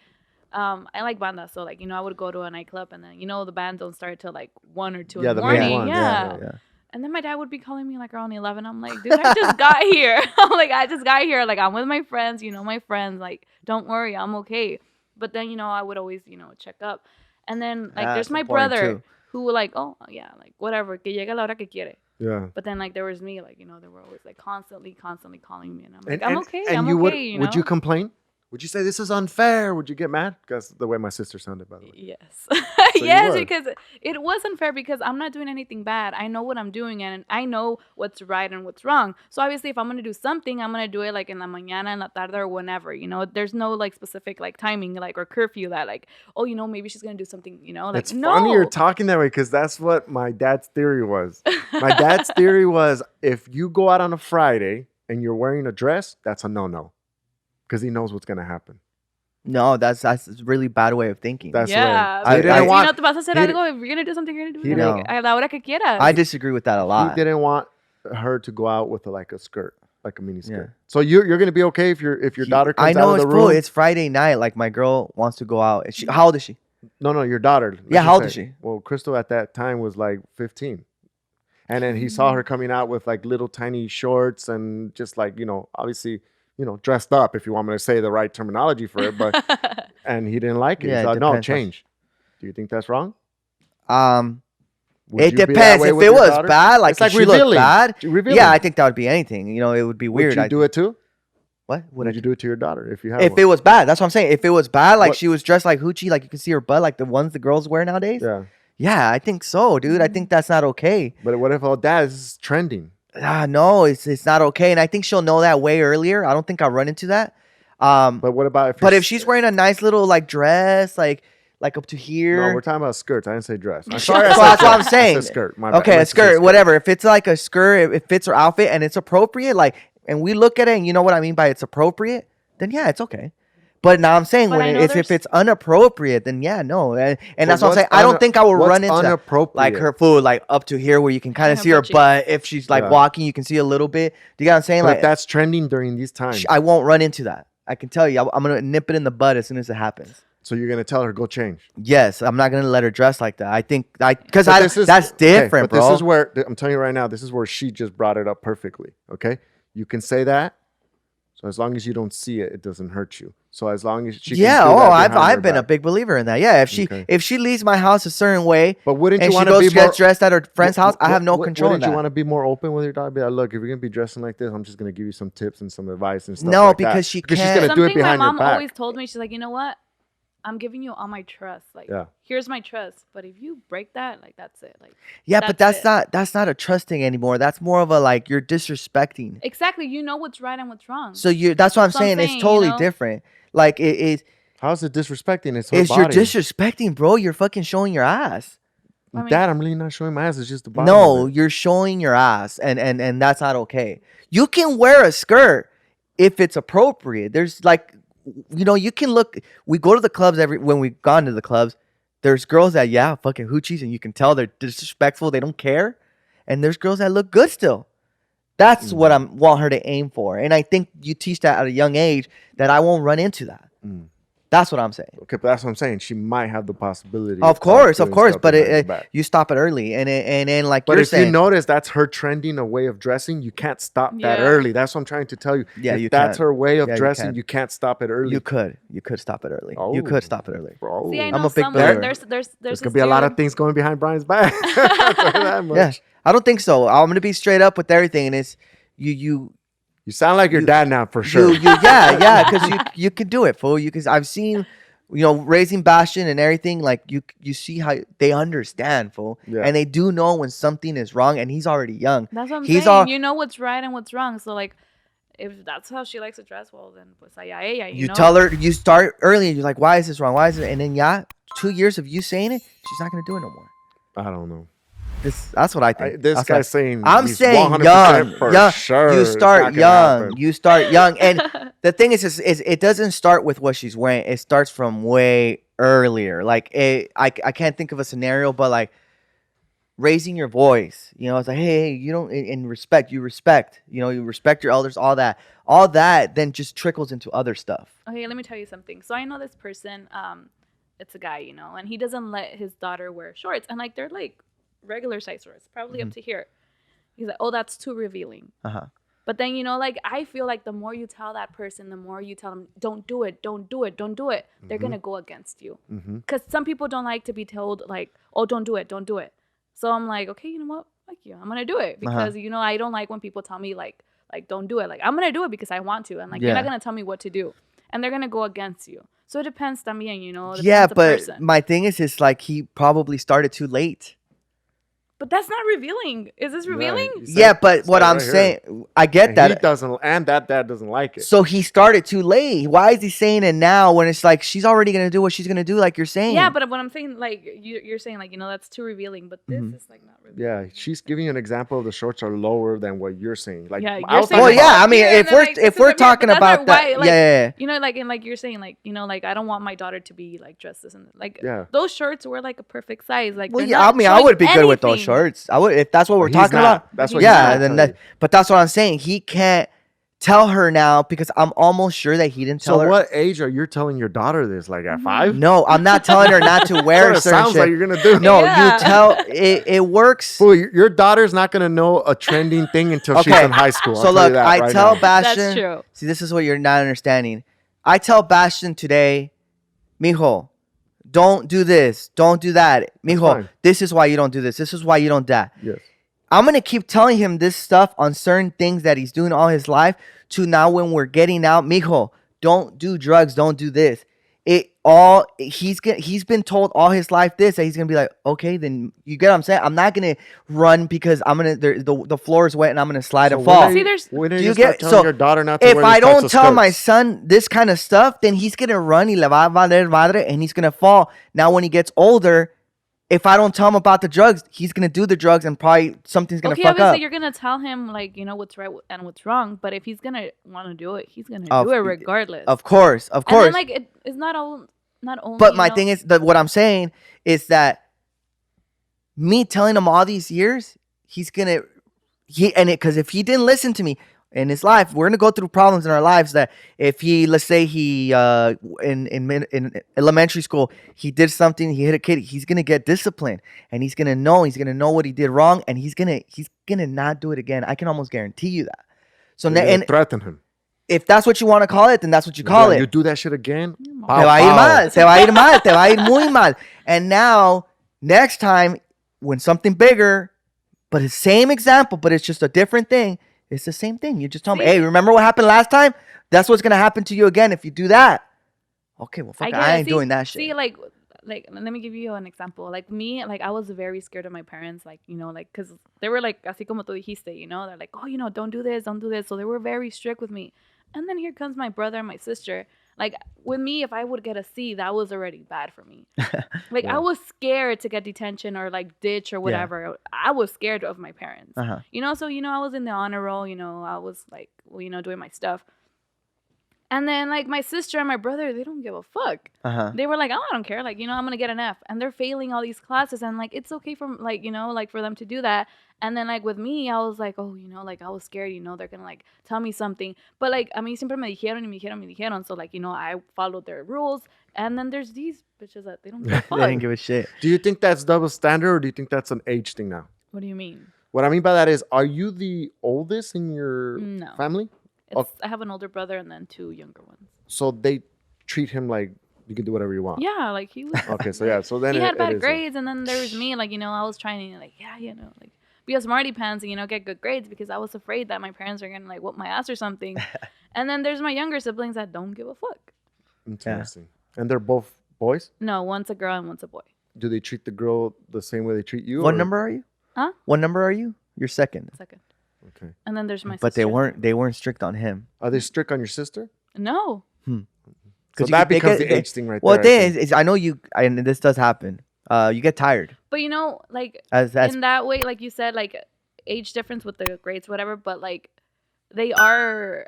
I like banda, so like I would go to a nightclub, and then the band don't start till like 1 or 2 Yeah, in the the main morning. ones, Yeah. yeah. And then my dad would be calling me like around 11. I'm like, dude, I just got here. I'm like, I just got here. Like, I'm with my friends. My friends. Like, don't worry, I'm okay. But then I would always check up. And then like That's there's my important, brother too. who would like, oh yeah, like whatever, que llegue a la hora que quiere. yeah. But then like there was me, like they were always like constantly calling me, and I'm like, And, I'm and- okay, and I'm you okay. would you complain? Would you say this is unfair? Would you get mad? That's the way my sister sounded, by the way. Yes. you Yes, would. because it wasn't fair because I'm not doing anything bad. I know what I'm doing and I know what's right and what's wrong. So obviously if I'm going to do something, I'm going to do it like in la mañana, en la tarde, or whenever, you know. There's no like specific like timing like or curfew that like, oh, you know, maybe she's going to do something, you know. Like, It's no. funny you're talking that way because that's what my dad's theory was. My dad's theory was if you go out on a Friday and you're wearing a dress, that's a no-no because he knows what's going to happen. No, that's a really bad way of thinking. That's yeah. right. He Because, didn't you want- know, te vas a hacer he- algo, if you're going to do something, you're going to do he it. didn't- Like, a la hora que quieras. I disagree with that a He lot. didn't want her to go out with like a skirt, like a mini skirt. Yeah. So you're going to be okay if your daughter comes I know out of it's the full. room? It's Friday night. Like my girl wants to go out. How old is she? No, your daughter. Like Yeah, you how old said. is she? Well, Crystal at that time was like 15. And then he saw her coming out with like little tiny shorts and just like, you know, obviously, you know, dressed up, if you want me to say the right terminology for it. But and he didn't like it. Yeah, He it thought, no, depends. change. Do you think that's wrong? Would It you be that depends. way If with it your was daughter? bad, like It's like if she looked revealing. bad, Revealing. yeah, I think that would be anything. You know, it would be weird. Would you do it too? What? Would you do it to your daughter if you had If one? it was bad, that's what I'm saying. If it was bad, like What- she was dressed like hoochie, like you can see her butt, like the ones the girls wear nowadays. Yeah. Yeah, I think so, dude. I think that's not okay. But what if, oh, dad, this is trending? No, it's not okay, and I think she'll know that way earlier. I don't think I'll run into that. But what about if But you're if she's wearing a nice little like dress, like up to No, here, we're talking about skirts. I didn't say dress. I'm So sorry. I that's said what I'm dress. I saying. said skirt. My bad. I okay, a meant to say skirt, whatever. If it's like a skirt, it fits her outfit and it's appropriate, like, and we look at it and you know what I mean by it's appropriate, then yeah, it's okay. But now I'm saying But I when know if there's- it's inappropriate, then yeah, no, and So that's what I'm what's saying. I don't think I will what's run into that. inappropriate? Like her food, like up to here where you can kind of Her see her butt cheeks. butt. If she's like Yeah. walking, you can see a little bit. Do you get what I'm saying? But Like if that's trending during these times, I won't run into that. I can tell you, I'm gonna nip it in the bud as soon as it happens. so you're gonna tell her go change. Yes, I'm not gonna let her dress like that. I think because But this is- that's okay, different, but bro. this is where I'm telling you right now. This is where she just brought it up perfectly. Okay, you can say that. So as long as you don't see it, it doesn't hurt you. So as long as she, Yeah, can do that I've behind your been a back. big believer in that. Yeah, Okay. if she leaves my house a certain way But wouldn't and you she want to goes be to get more dressed at her friend's house, I have no Wou- control on Wouldn't you that. want to be more open with your daughter? Be like, look, if you're gonna be dressing like this, I'm just gonna give you some tips and some advice and stuff. No, like because that. she because she's can't. gonna do it Something my behind your mom back. always told me, she's like, you know what? I'm giving you all my trust. Like, Yeah. here's my trust. But if you break that, like, that's it. Like, Yeah, but that's that's not a trusting anymore. That's more of a like you're disrespecting. exactly. You know what's right and what's wrong. So that's what I'm That's what I'm saying. saying, It's you totally know? different. Like How's it disrespecting? It's her it's you're body. disrespecting, bro. You're fucking showing your ass. I mean- Dad, I'm really not showing my ass. It's just the bottom. No, of it. you're showing your ass, and that's not okay. You can wear a skirt if it's appropriate. There's like, you know, you can look. We go to the clubs when we've gone to the clubs. There's girls that fucking hoochies, and you can tell they're disrespectful. They don't care, and there's girls that look good still. That's what I want her to aim for, and I think you teach that at a young age that I won't run into that. That's what I'm saying. Okay, but that's what I'm saying. She might have the possibility. Of course, doing stuff but behind your back. you stop it early, and then like But you're if saying, you notice that's her trending a way of dressing, you can't stop that Yeah. early. That's what I'm trying to tell you. Yeah, if you that's can. her way of Yeah, you dressing, can. you can't stop it early. you could stop it early. You Oh, could stop it early. Bro. See, I I'm know a big some believer. there's There's this gonna be a lot of dude- things going behind Brian's back. I'll tell you that much. Yeah, I don't think so. I'm gonna be straight up with everything, and it's you You sound like your You- dad now for sure. yeah, because you could do it, fool. Because I've seen, you know, raising Bastion and everything. Like you see how they understand, fool, Yeah. and they do know when something is wrong, and he's already young. That's what I'm He's saying. all- You know what's right and what's wrong. So like, if that's how she likes to dress, well then, pues allá ella. You know? tell her, you start early, and you're like, why is this wrong? Why is it? And then 2 years of you saying it, she's not gonna do it no more. I don't know. That's what I think. This That's guy's what saying I'm he's saying 100% young, for young. sure. You It's start not gonna young. happen. You start young, and the thing is it doesn't start with what she's wearing. It starts from way earlier. Like I can't think of a scenario, but like raising your voice. You know, it's like, hey, you don't in respect. You respect. You know, you respect your elders. All that then just trickles into other stuff. Okay, let me tell you something. So I know this person, it's a guy, you know, and he doesn't let his daughter wear shorts. And like they're like regular size shorts, probably up to here. He's like, oh, that's too revealing. Uh-huh. But then, you know, like I feel like the more you tell that person, the more you tell them, don't do it, don't do it, don't do it, they're gonna go against you. Because some people don't like to be told like, oh, don't do it, don't do it. So I'm like, okay, you know what? Fuck you. I'm gonna do it because you know I don't like when people tell me like don't do it. Like I'm gonna do it because I want to, and like you're Yeah. not gonna tell me what to do. and they're gonna go against you. So it depends también, you know. It Yeah, depends the but person. my thing is like he probably started too late. But that's not revealing. Is this revealing? you said- Yeah, but what said I'm right here. saying, I get And he that. doesn't, and that dad doesn't like it. So he started too late. Why is he saying it now when it's like she's already gonna do what she's gonna do, like you're saying? Yeah, but what I'm saying, like you're saying, like, you know, that's too revealing. But this Mhm. is like not revealing. Yeah, she's giving you an example of the shorts are lower than what you're saying. Like, Yeah, I you're was saying Well, thinking like, yeah. about- I mean, here, if and then, we're like, if this is we're up here, talking but that's about like that, why, like, yeah. You know, like, and like you're saying, like, you know, like I don't want my daughter to be like dressed this and like Yeah. those shorts were like a perfect size. Like, Well, they're yeah. not I mean, I showing would be good with those anything. shorts. I would if that's what we're He's talking not. about. That's what He's he's Yeah, not then telling you. but that's what I'm saying. He can't tell her now because I'm almost sure that he didn't tell So her. what age are you telling your daughter this? Like at 5? No, I'm not telling her not to That's wear what it certain sounds shit. like you're gonna do. No, Yeah. you tell it. It works. Fool, your daughter's not gonna know a trending thing until she's Okay, in high school. So I'll tell you look, that I right tell now. Bastion. That's true. See, this is what you're not understanding. I tell Bastion today, mijo, don't do this, don't do that, mijo. fine. This is why you don't do this. This is why you don't that. Yes. I'm gonna keep telling him this stuff on certain things that he's doing all his life. To now, when we're getting out, mijo, don't do drugs, don't do this. He's been told all his life this, that he's gonna be like, okay, then you get what I'm saying. I'm not gonna run because I'm gonna the floor is wet and I'm gonna slide So and when fall. are See, you- there's- when are Do you you start get- telling so your daughter not to If wear I these types don't of tell my skirts? son this kind of stuff, then he's gonna run y le va a valer madre and he's gonna fall. Now when he gets older, if I don't tell him about the drugs, he's gonna do the drugs and probably something's gonna Okay, fuck obviously up. you're gonna tell him like, you know, what's right and what's wrong. But if he's gonna want to do it, he's gonna Of- do it regardless. Of course. And then like it's not only. But you my know- thing is that what I'm saying is that me telling him all these years, he's gonna because if he didn't listen to me in his life, we're gonna go through problems in our lives that if he, let's say he in elementary school, he did something, he hit a kid, he's gonna get disciplined and he's gonna know what he did wrong and he's gonna not do it again. I can almost guarantee you that. So You're gonna and threaten him. if that's what you want to call it, then that's what you call Yeah, it. You do that shit again. Mm, Pow, Te va a ir pow. mal, te va a ir mal, te va a ir muy mal. And now, next time, when something bigger, but the same example, but it's just a different thing, it's the same thing. You just tell me, See? hey, remember what happened last time? That's what's going to happen to you again if you do that. Okay, well, fuck, get I it. ain't See- doing that shit. See, like, let me give you an example. Like me, like I was very scared of my parents. Like, you know, like because they were like, así como tú dijiste, you know, they're like, oh, you know, don't do this, don't do this. So they were very strict with me. And then here comes my brother and my sister. Like with me, if I would get a C, that was already bad for me. Like Yeah. I was scared to get detention or like ditch or whatever. I was scared of my parents. Uh-huh. You know, so you know, I was in the honor roll. You know, I was like, well, you know, doing my stuff. And then like my sister and my brother, they don't give a fuck. Uh-huh. They were like, oh, I don't care. Like, you know, I'm gonna get an F, and they're failing all these classes, and like it's okay for like, you know, like for them to do that. And then like with me, I was like, oh, you know, like I was scared, you know, they're gonna like tell me something. But like, I mean, siempre me dijeron y me dijeron, me dijeron. So like, you know, I followed their rules. And then there's these bitches that they don't give a They fuck. didn't give a shit. Do you think that's double standard, or do you think that's an age thing now? What do you mean? What I mean by that is, are you the oldest in your No. family? It's, I have an older brother and then 2 younger ones. So they treat him like you can do whatever you want. Yeah, like he was. Okay, so yeah, so then He had it bad is a- grades, and then there was me. Like, you know, I was trying to like, yeah, you know, like be a smarty pants and, you know, get good grades because I was afraid that my parents are gonna like whoop my ass or something. And then there's my younger siblings that don't give a fuck. Interesting. And they're both boys. No, one's a girl and one's a boy. Do they treat the girl the same way they treat you? What or- number are you? Huh? What number are you? You're second. Second. Okay. And then there's my But they sister. weren't strict on him. Are they strict on your sister? No. So 'Cause you that get- they becomes get- the they- age thing right Well, there. the I thing think. is I know you, and this does happen. You get tired. But you know, like As in that way, like you said, like age difference with the grades, whatever. But like they are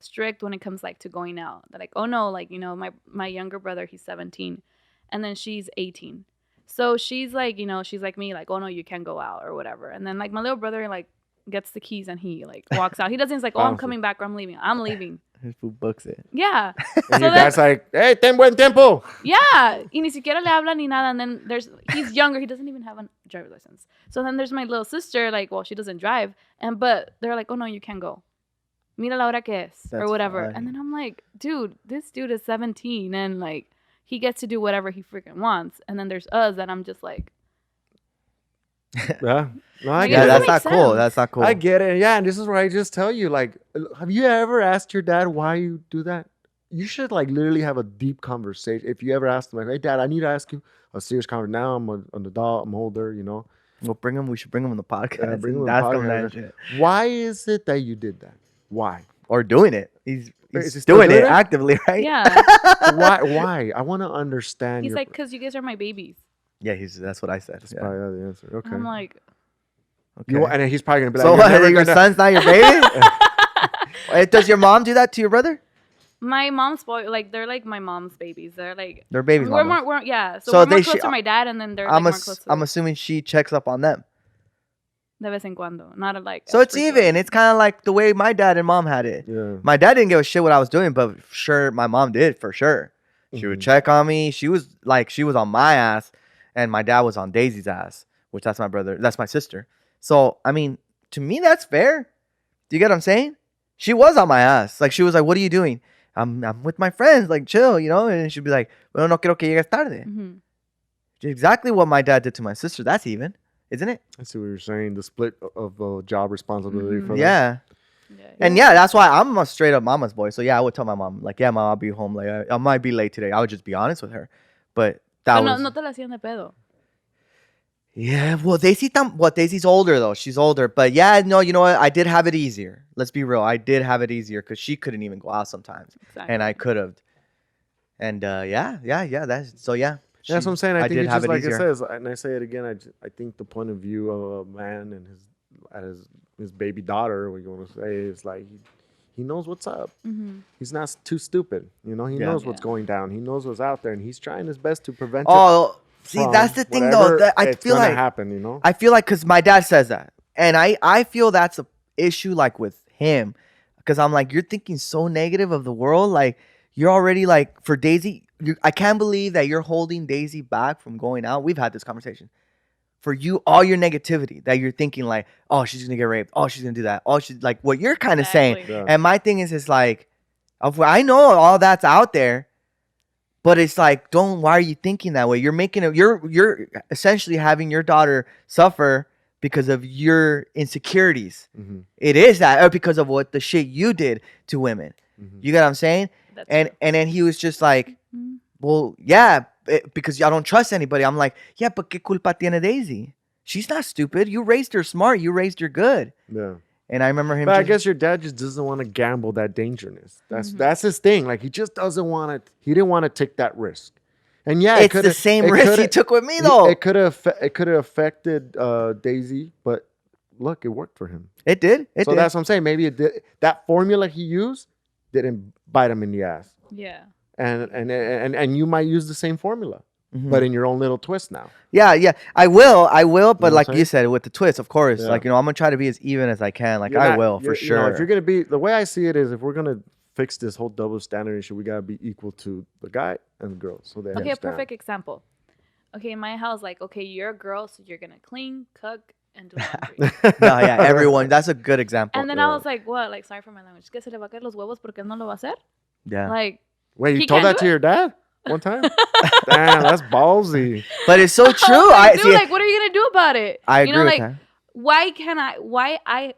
strict when it comes like to going out. They're like, oh no, like, you know, my younger brother, he's 17, and then she's 18. So she's like, you know, she's like me, like, oh no, you can't go out or whatever. And then like my little brother like gets the keys and he like walks out. He doesn't. He's like, oh, I'm Bounces. coming back or I'm leaving. I'm leaving. His food books it. Yeah. And So your then- dad's like, hey, ten buen tiempo. Yeah, y ni siquiera le habla ni nada. And then he's younger. He doesn't even have a driver's license. So then there's my little sister. Like, well, she doesn't drive. But they're like, oh no, you can't go. Mira la hora que es, or That's whatever. funny. And then I'm like, dude, this dude is 17 and like he gets to do whatever he freaking wants. And then there's us that I'm just like, Yeah. No, I Like, get Yeah, it it. that's doesn't not make cool. sense. That's not cool. I get it. Yeah, and this is where I just tell you, like, have you ever asked your dad why you do that? you should like literally have a deep conversation. If you ever ask them, like, "Hey, Dad, I need to ask you a serious conversation. Now I'm an adult. I'm older. You know, We'll bring him. We should bring him on the podcast. bring him and on the ask him podcast. that shit. Why is it that you did that? Why? Or doing it. He's Is he still doing doing it it? actively, right? Yeah. Why? I want to understand. He's your, like, because you guys are my babies. Yeah, that's what I said. That's Yeah. probably the answer. Okay. I'm like, Okay. And then he's probably gonna be like, So "You're what? never Your gonna-" son's not your baby? Wait, does your mom do that to your brother? my mom's boy, like they're like my mom's babies. They're like They're babies. we're mamas. more yeah. So, So we're more they close should- to my dad, and then they're like I'm, more close to I'm assuming she checks up on them. de vez en cuando, not like. So as it's frequent. even. It's kind of like the way my dad and mom had it. Yeah. My dad didn't give a shit what I was doing, but sure, my mom did for sure. She would Mhm. check on me. She was on my ass, and my dad was on Daisy's ass, which that's my brother. That's my sister. So I mean, to me, that's fair. Do you get what I'm saying? She was on my ass. Like she was like, "What are you doing?" I'm with my friends. Like chill, you know. And she'd be like, "Well, no quiero que llegues tarde." Mhm. Exactly what my dad did to my sister. That's even, isn't it? I see what you're saying. The split of job responsibility Mhm. for them. Yeah. And yeah, that's why I'm a straight up mama's boy. So yeah, I would tell my mom, like, yeah, mom, I'll be home late. I might be late today. I would just be honest with her. But that Pero was no te la hacían de pedo. yeah. Well, Daisy's older though. She's older. But yeah, no, you know what? I did have it easier. Let's be real. I did have it easier because she couldn't even go out sometimes, Exactly. and I could have. And yeah. That's so yeah. That's what I'm saying. I think did it's have just it like easier. it says, and I say it again. I think the point of view of a man and his baby daughter, what you want to say, is like he knows what's up. Mhm. He's not too stupid. You know, he Yeah. knows what's Yeah. going down. He knows what's out there, and he's trying his best to prevent it. Oh, see, from that's the thing whatever though. That I it's feel gonna like happen. You know. I feel like because my dad says that, and I feel that's a issue like with him, because I'm like, you're thinking so negative of the world, like you're already like for Daisy. I can't believe that you're holding Daisy back from going out. We've had this conversation. For you, all your negativity that you're thinking like, oh, she's gonna get raped, oh, she's gonna do that, oh, she's like what you're kind of saying. Exactly. Yeah. And my thing is like, I know all that's out there, but it's like, why are you thinking that way? You're making you're essentially having your daughter suffer because of your insecurities. Mhm, It is that, or because of what the shit you did to women. mhm. You get what I'm saying? That's And true. then he was just like, Mhm. well, yeah, because I don't trust anybody. I'm like, yeah, but ¿qué culpa tiene Daisy? She's not stupid. You raised her smart. You raised her good. Yeah. And I remember him. But I just- guess your dad just doesn't want to gamble that dangerousness. Mhm. That's his thing. Like he just doesn't want to. He didn't want to take that risk. And yeah, it's the same risk he took with me, though. It could have affected Daisy, but look, it worked for him. It did. It So did. that's what I'm saying. Maybe it did. That formula he used didn't bite him in the ass. Yeah. And you might use the same formula, Mhm. but in your own little twist now. Yeah, I will, but know what I'm like you saying? said, with the twist, of course, Yeah. like, I'm gonna try to be as even as I can. Like, You're I not- will, for you're- sure. You know, if you're gonna be, the way I see it is, if we're gonna fix this whole double standard issue, we gotta be equal to the guy and the girl, so they Okay, a understand. perfect example. Okay, in my house, like, okay, you're a girl, so you're gonna clean, cook, and do laundry. No, yeah, everyone, that's a good example. And then Yeah. I was like, what? Like, sorry for my language. ¿Que se le va a caer los huevos porque él no lo va a hacer? Yeah. Like, Wait, you He told can't that do to your dad one time? Damn, that's ballsy. But it's so true. like, I dude, see. like, what are you gonna do about it? I You agree know, with like, that.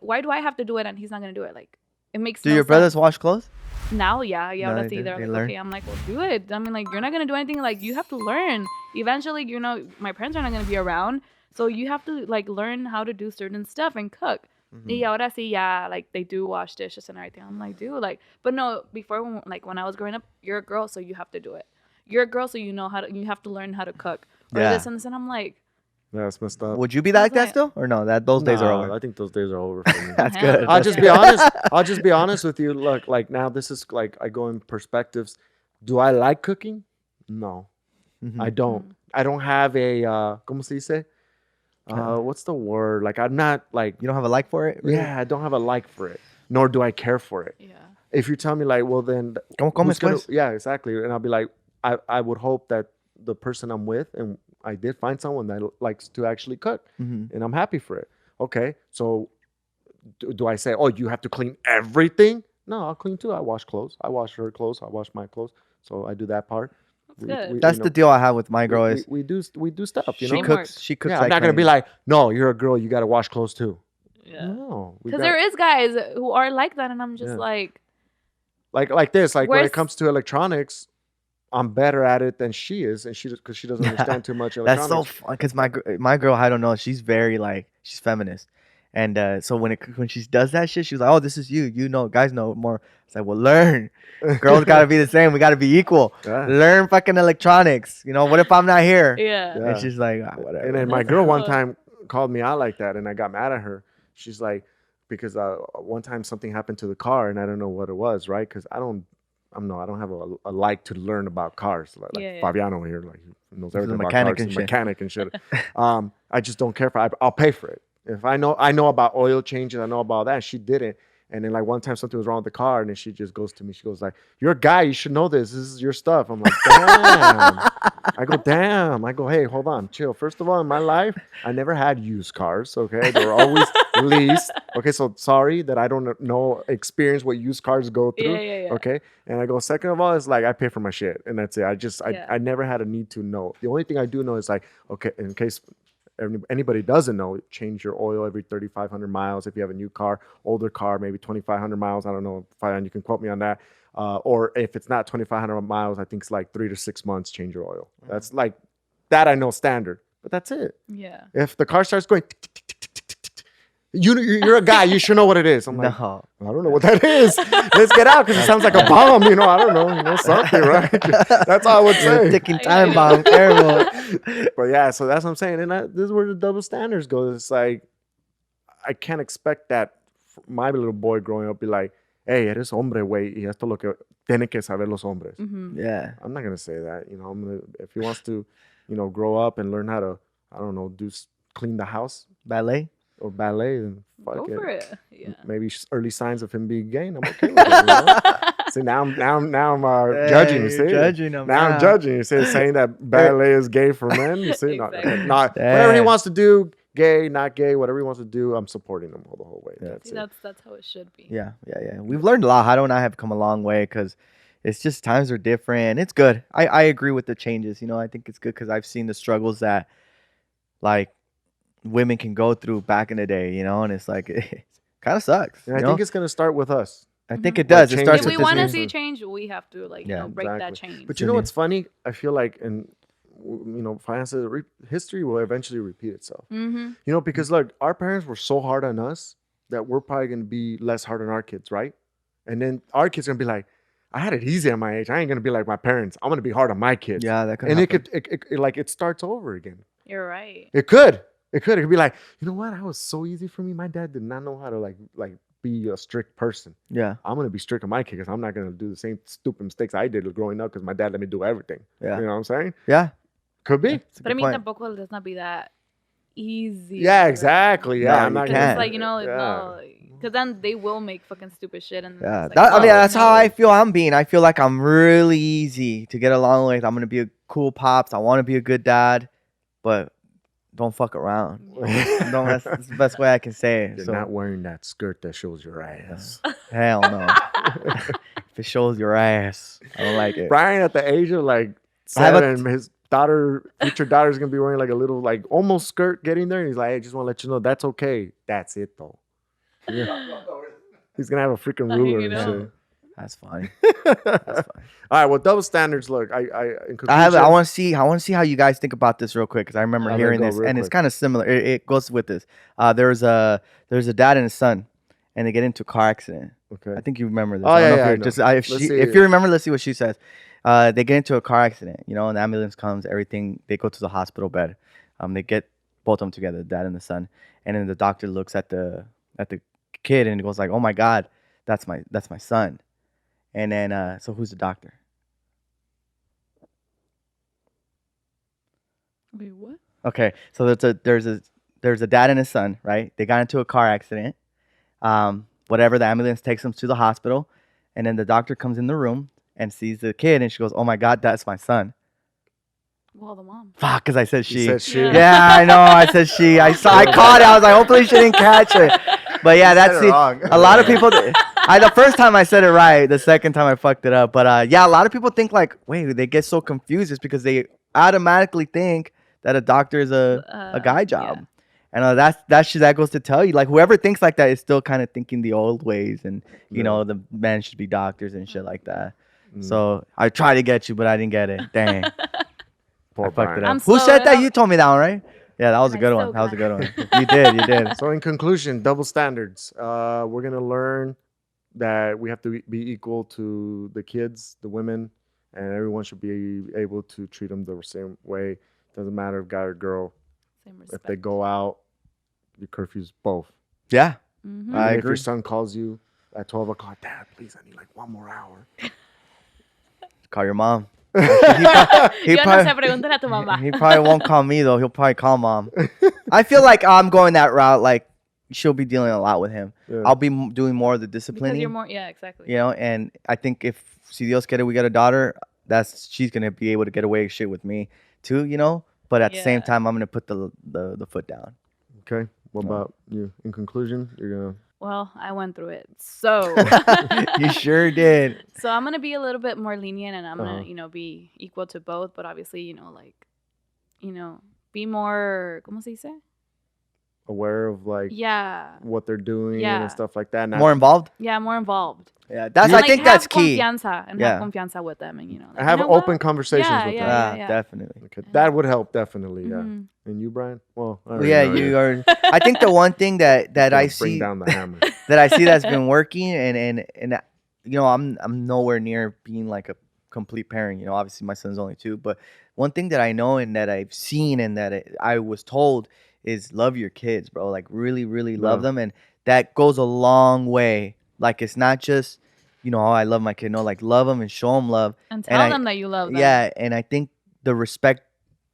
why do I have to do it and he's not gonna do it? Like, it makes Do no your sense. brothers wash clothes? Now, yeah, No, ahora they sí, did. they're They like, learn. okay, I'm like, well, do it. I mean, like, you're not gonna do anything. Like, you have to learn. Eventually, you know, my parents are not gonna be around, so you have to like learn how to do certain stuff and cook. Mm-hmm. Y ahora sí, yeah, like they do wash dishes and everything. I'm like, dude, like, but no, before when I was growing up, you're a girl, so you have to do it. You're a girl, so you know you have to learn how to cook or Yeah. this and this. And I'm like, That's messed up. Would you be like that like- still, or no? Those days are Nah, over. I think those days are over for me. That's Hell good. no. I'll That's just good. be honest. I'll just be honest with you. Look, like now this is like I go in perspectives. Do I like cooking? No, Mhm. I don't. I don't have a ¿cómo se dice? What's the word? Like I'm not like You don't have a like for it? really? yeah, I don't have a like for it, nor do I care for it. yeah, If you tell me like, well then ¿Cómo comes who's gonna- pues? yeah, exactly. And I'll be like, I would hope that the person I'm with, and I did find someone that likes to actually cook, Mhm. and I'm happy for it. Okay, so do I say, oh, you have to clean everything? No, I'll clean too. I wash clothes. I wash her clothes. I wash my clothes. So I do that part. That's good. That's the deal I have with my girl. Is we do stuff. You she know, Teamwork. cooks? She cooks. yeah, I'm like not gonna be crazy. like, no, you're a girl. You got to wash clothes too. yeah. No, we Because got- there is guys who are like that, and I'm just Yeah. like, like this. Like when Where's- it comes to electronics, I'm better at it than she is, and because she doesn't understand too much That's electronics. so fun because my girl, I don't know, she's very like she's feminist, and so when she does that shit, she's like, oh, this is you know, guys know more. It's like, well, learn. Girls gotta be the same. We gotta be equal. Yeah. Learn fucking electronics. You know, what if I'm not here? Yeah. Yeah. And she's like, ah, whatever. And then my That's girl one cool. time called me out like that, and I got mad at her. She's like, because one time something happened to the car, and I don't know what it was, right? Because I don't have a like to learn about cars. Like Yeah, yeah. Fabiano here, like he knows He's a everything about mechanic cars. and He's a shit. mechanic and shit. I just don't care for. I'll pay for it if I know about oil changes. I know about that. She didn't. And then like one time something was wrong with the car, and then she just goes to me. She goes like, "You're a guy. You should know this. This is your stuff." I'm like, "Damn." I go, "Damn." I go, "Hey, hold on, chill. First of all, in my life, I never had used cars. Okay, they were always leased. Okay, so sorry that I don't know experience what used cars go through. Yeah. Okay, and I go, second of all, it's like I pay for my shit, and that's it. I never had a need to know. The only thing I do know is like, okay, in case anybody doesn't know, change your oil every 3,500 miles. If you have a new car, older car, maybe 2,500 miles. I don't know, you can quote me on that. Or if it's not 2,500 miles, I think it's like 3 to 6 months, change your oil. That's like, that I know standard, but that's it. Yeah. If the car starts going, tick, tick, tick, tick, tick, tick, tick, you're a guy, you should know what it is. I'm like, No. I don't know what that is. Let's get out because it sounds like a bomb. I don't know, something, right? That's all I would You're a say. ticking time bomb. Terrible. But yeah, so that's what I'm saying. And this is where the double standards go. It's like, I can't expect that my little boy growing up be like, hey, eres hombre, güey, y esto lo que tienen que saber los hombres. Mm-hmm. Yeah. I'm not going to say that. If he wants to, grow up and learn how to, I don't know, clean the house Ballet. or ballet, then fuck Go it. for it. Yeah. Maybe early signs of him being gay, and I'm okay with it. See, now I'm judging. You Hey, see, you're judging him now I'm now. judging. You see, saying that ballet is gay for men. You see, Exactly. not whatever he Damn. wants to do, gay, not gay, whatever he wants to do, I'm supporting him the whole way. Yeah. That's See, it. that's how it should be. Yeah. We've learned a lot. Hado and I have come a long way because it's just times are different. It's good. I agree with the changes. I think it's good because I've seen the struggles that like women can go through back in the day, and it's like it kind of sucks. And I think it's gonna start with us. I think Mhm. it does. It Like starts If with we this want to new- see change, we have to Yeah, break that exactly. chain. But you know what's funny? I feel like, finances, history will eventually repeat itself. Mm-hmm. Because look, our parents were so hard on us that we're probably gonna be less hard on our kids, right? And then our kids gonna be like, I had it easy at my age. I ain't gonna be like my parents. I'm gonna be hard on my kids. Yeah, that could And happen. it starts over again. You're right. It could. It could be like, you know what? That was so easy for me. My dad did not know how to like be a strict person. Yeah. I'm gonna be strict on my kid because I'm not gonna do the same stupid mistakes I did growing up because my dad let me do everything. Yeah. You know what I'm saying? Yeah. Could be. That's a But I good mean, point. tampoco does not be that easy. Yeah, right? exactly. No, Yeah, you I'm not can't. gonna. It's like, yeah. no, because then they will make fucking stupid shit. And Yeah, it's like, I mean, oh, that's no. how I feel I'm being. I feel like I'm really easy to get along with. I'm gonna be a cool pops. I want to be a good dad, but don't fuck around. That's the best way I can say it. You're So not wearing that skirt that shows your ass. hell no. If it shows your ass, I don't like it. Brian, at the age of like I have a- 7, his future daughter's gonna be wearing like a little like almost skirt getting there. And he's like, I just want to let you know that's okay. That's it though. Yeah. He's gonna have a freaking Like, ruler you and know. shit. That's funny. All That's funny. right, well, double standards. Look, in I conclusion, want to see how you guys think about this real quick because I remember Let hearing go this real and it's quick. kind of similar. It goes with this. There's a dad and a son, and they get into a car accident. Okay. I think you remember this. Oh, I don't yeah, know yeah, I if you're know. just Let's see. if you remember, let's see what she says. They get into a car accident, and the ambulance comes, everything. They go to the hospital bed. They get both of them together, the dad and the son, and then the doctor looks at the kid and goes like, "Oh my God, that's my son." And then so who's the doctor? Wait, what? Okay, so there's a dad and a son, right? They got into a car accident. Whatever, the ambulance takes them to the hospital, and then the doctor comes in the room and sees the kid, and she goes, "Oh my God, that's my son." Well, the mom. Fuck, because I said He she. said she. Yeah. Yeah, I know. I said she. I caught it. I was like, hopefully she didn't catch it. But yeah, that's it. A lot of people. The first time I said it right. The second time I fucked it up. But yeah, a lot of people think like, wait, they get so confused. It's because they automatically think that a doctor is a guy job. Yeah. And that goes to tell you, like, whoever thinks like that is still kind of thinking the old ways, and you know, the men should be doctors and shit like that. So I tried to get you, but I didn't get it. Dang, Poor I fucked it Brian. up. I'm Who slow said it that? up. You told me that one, right? Yeah, that was a I'm good so one. That was a good glad. one. You did. You did. So in conclusion, double standards. We're gonna learn that we have to be equal to the kids, the women, and everyone should be able to treat them the same way. Doesn't matter if guy or girl. Same If respect. they go out, you curfews both. Yeah, Mhm. I If agree. your son calls you at 12 o'clock, Dad, please, I need like one more hour. Call your mom. Yo no sé, probably, pregúntale a tu mamá. he probably won't call me though. He'll probably call mom. I feel like I'm going that route. Like she'll be dealing a lot with him. Yeah. I'll be doing more of the Because disciplining. you're more, yeah, exactly. You know, and I think if si Dios quiere we get a daughter, she's gonna be able to get away with shit with me too. You know, but at the same Yeah. time, I'm gonna put the foot down. Okay. What about you? In conclusion, you're gonna. Well, I went through it. So You sure did. So I'm gonna be a little bit more lenient, and I'm Uh-huh. gonna, be equal to both. But obviously, be more, ¿cómo se dice? Aware of like Yeah, what they're doing Yeah. and stuff like that. More involved. yeah, more involved. Yeah, that's. And, I like, think have that's key. Confianza and Yeah. have confianza with them, and like, I have you know open what? conversations Yeah, with yeah, them. yeah. Definitely. Okay. That would help definitely. Yeah. Mhm. And you, Brian? Well, I Well, already yeah, know you are. I think the one thing that Gonna I bring see down the hammer. that I see that's been working, and I'm nowhere near being like a complete parent. You know, obviously my son's only 2, but one thing that I know and that I've seen and that I was told is love your kids, bro. Like really, really love Yeah. them, and that goes a long way. Like it's not just oh, I love my kid. No, like love them and show them love. And tell them that you love them. Yeah, and I think the respect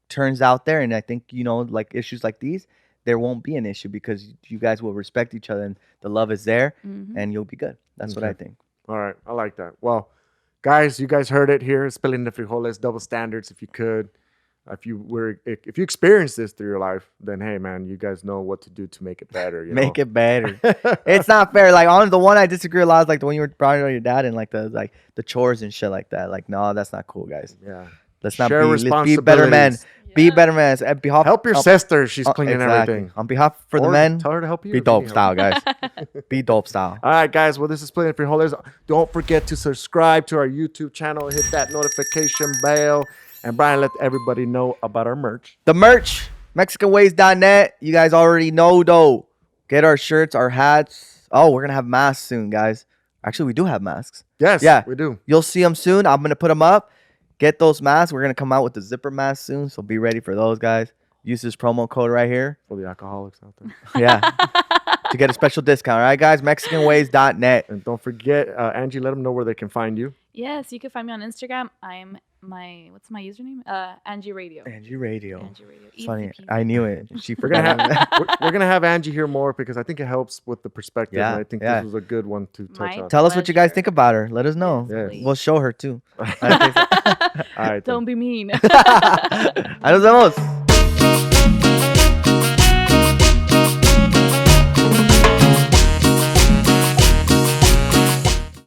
turns out there, and I think like issues like these, there won't be an issue because you guys will respect each other and the love is there, Mhm. and you'll be good. That's what I Okay. think. All right. I like that. Well, guys, you guys heard it here. Spilling the frijoles, double standards. If you could, if you experienced this through your life, then hey, man, you guys know what to do to make it better. Make it better. It's not fair. Like on the one I disagree a lot is like the one you were talking about your dad and like the chores and shit like that. Like no, that's not cool, guys. Yeah. Let's not Share let's be better men. responsibilities. Be Yeah. better men. At behalf, Help your sister. She's cleaning exactly. everything. On behalf for the Or men, tell her to help you. be if you dope need style, help. guys. Be dope style. All right, guys. Well, this is Splitting Frijoles. Don't forget to subscribe to our YouTube channel. Hit that notification bell. And Brian, let everybody know about our merch. The merch, MexicanGueys.net. You guys already know, though. Get our shirts, our hats. Oh, we're going to have masks soon, guys. Actually, we do have masks. Yes, Yeah. we do. You'll see them soon. I'm going to put them up. Get those masks. We're going to come out with the zipper mask soon, so be ready for those, guys. Use this promo code right here. For the alcoholics out there. Yeah. To get a special discount. All right, guys? MexicanWays.net. And don't forget, Angie, let them know where they can find you. Yes, you can find me on Instagram. What's my username? Angie Radio. Angie Radio. Angie Radio. It's funny. Easy peasy. I knew it. She We're gonna forgot. we're gonna have Angie here more because I think it helps with the perspective. Yeah, And I think yeah. this was a good one to touch My on. Tell us what you guys Pleasure. think about her. Let us know. Yes, please. We'll show her, too. All right. then. Don't be mean. Adiós, vemos.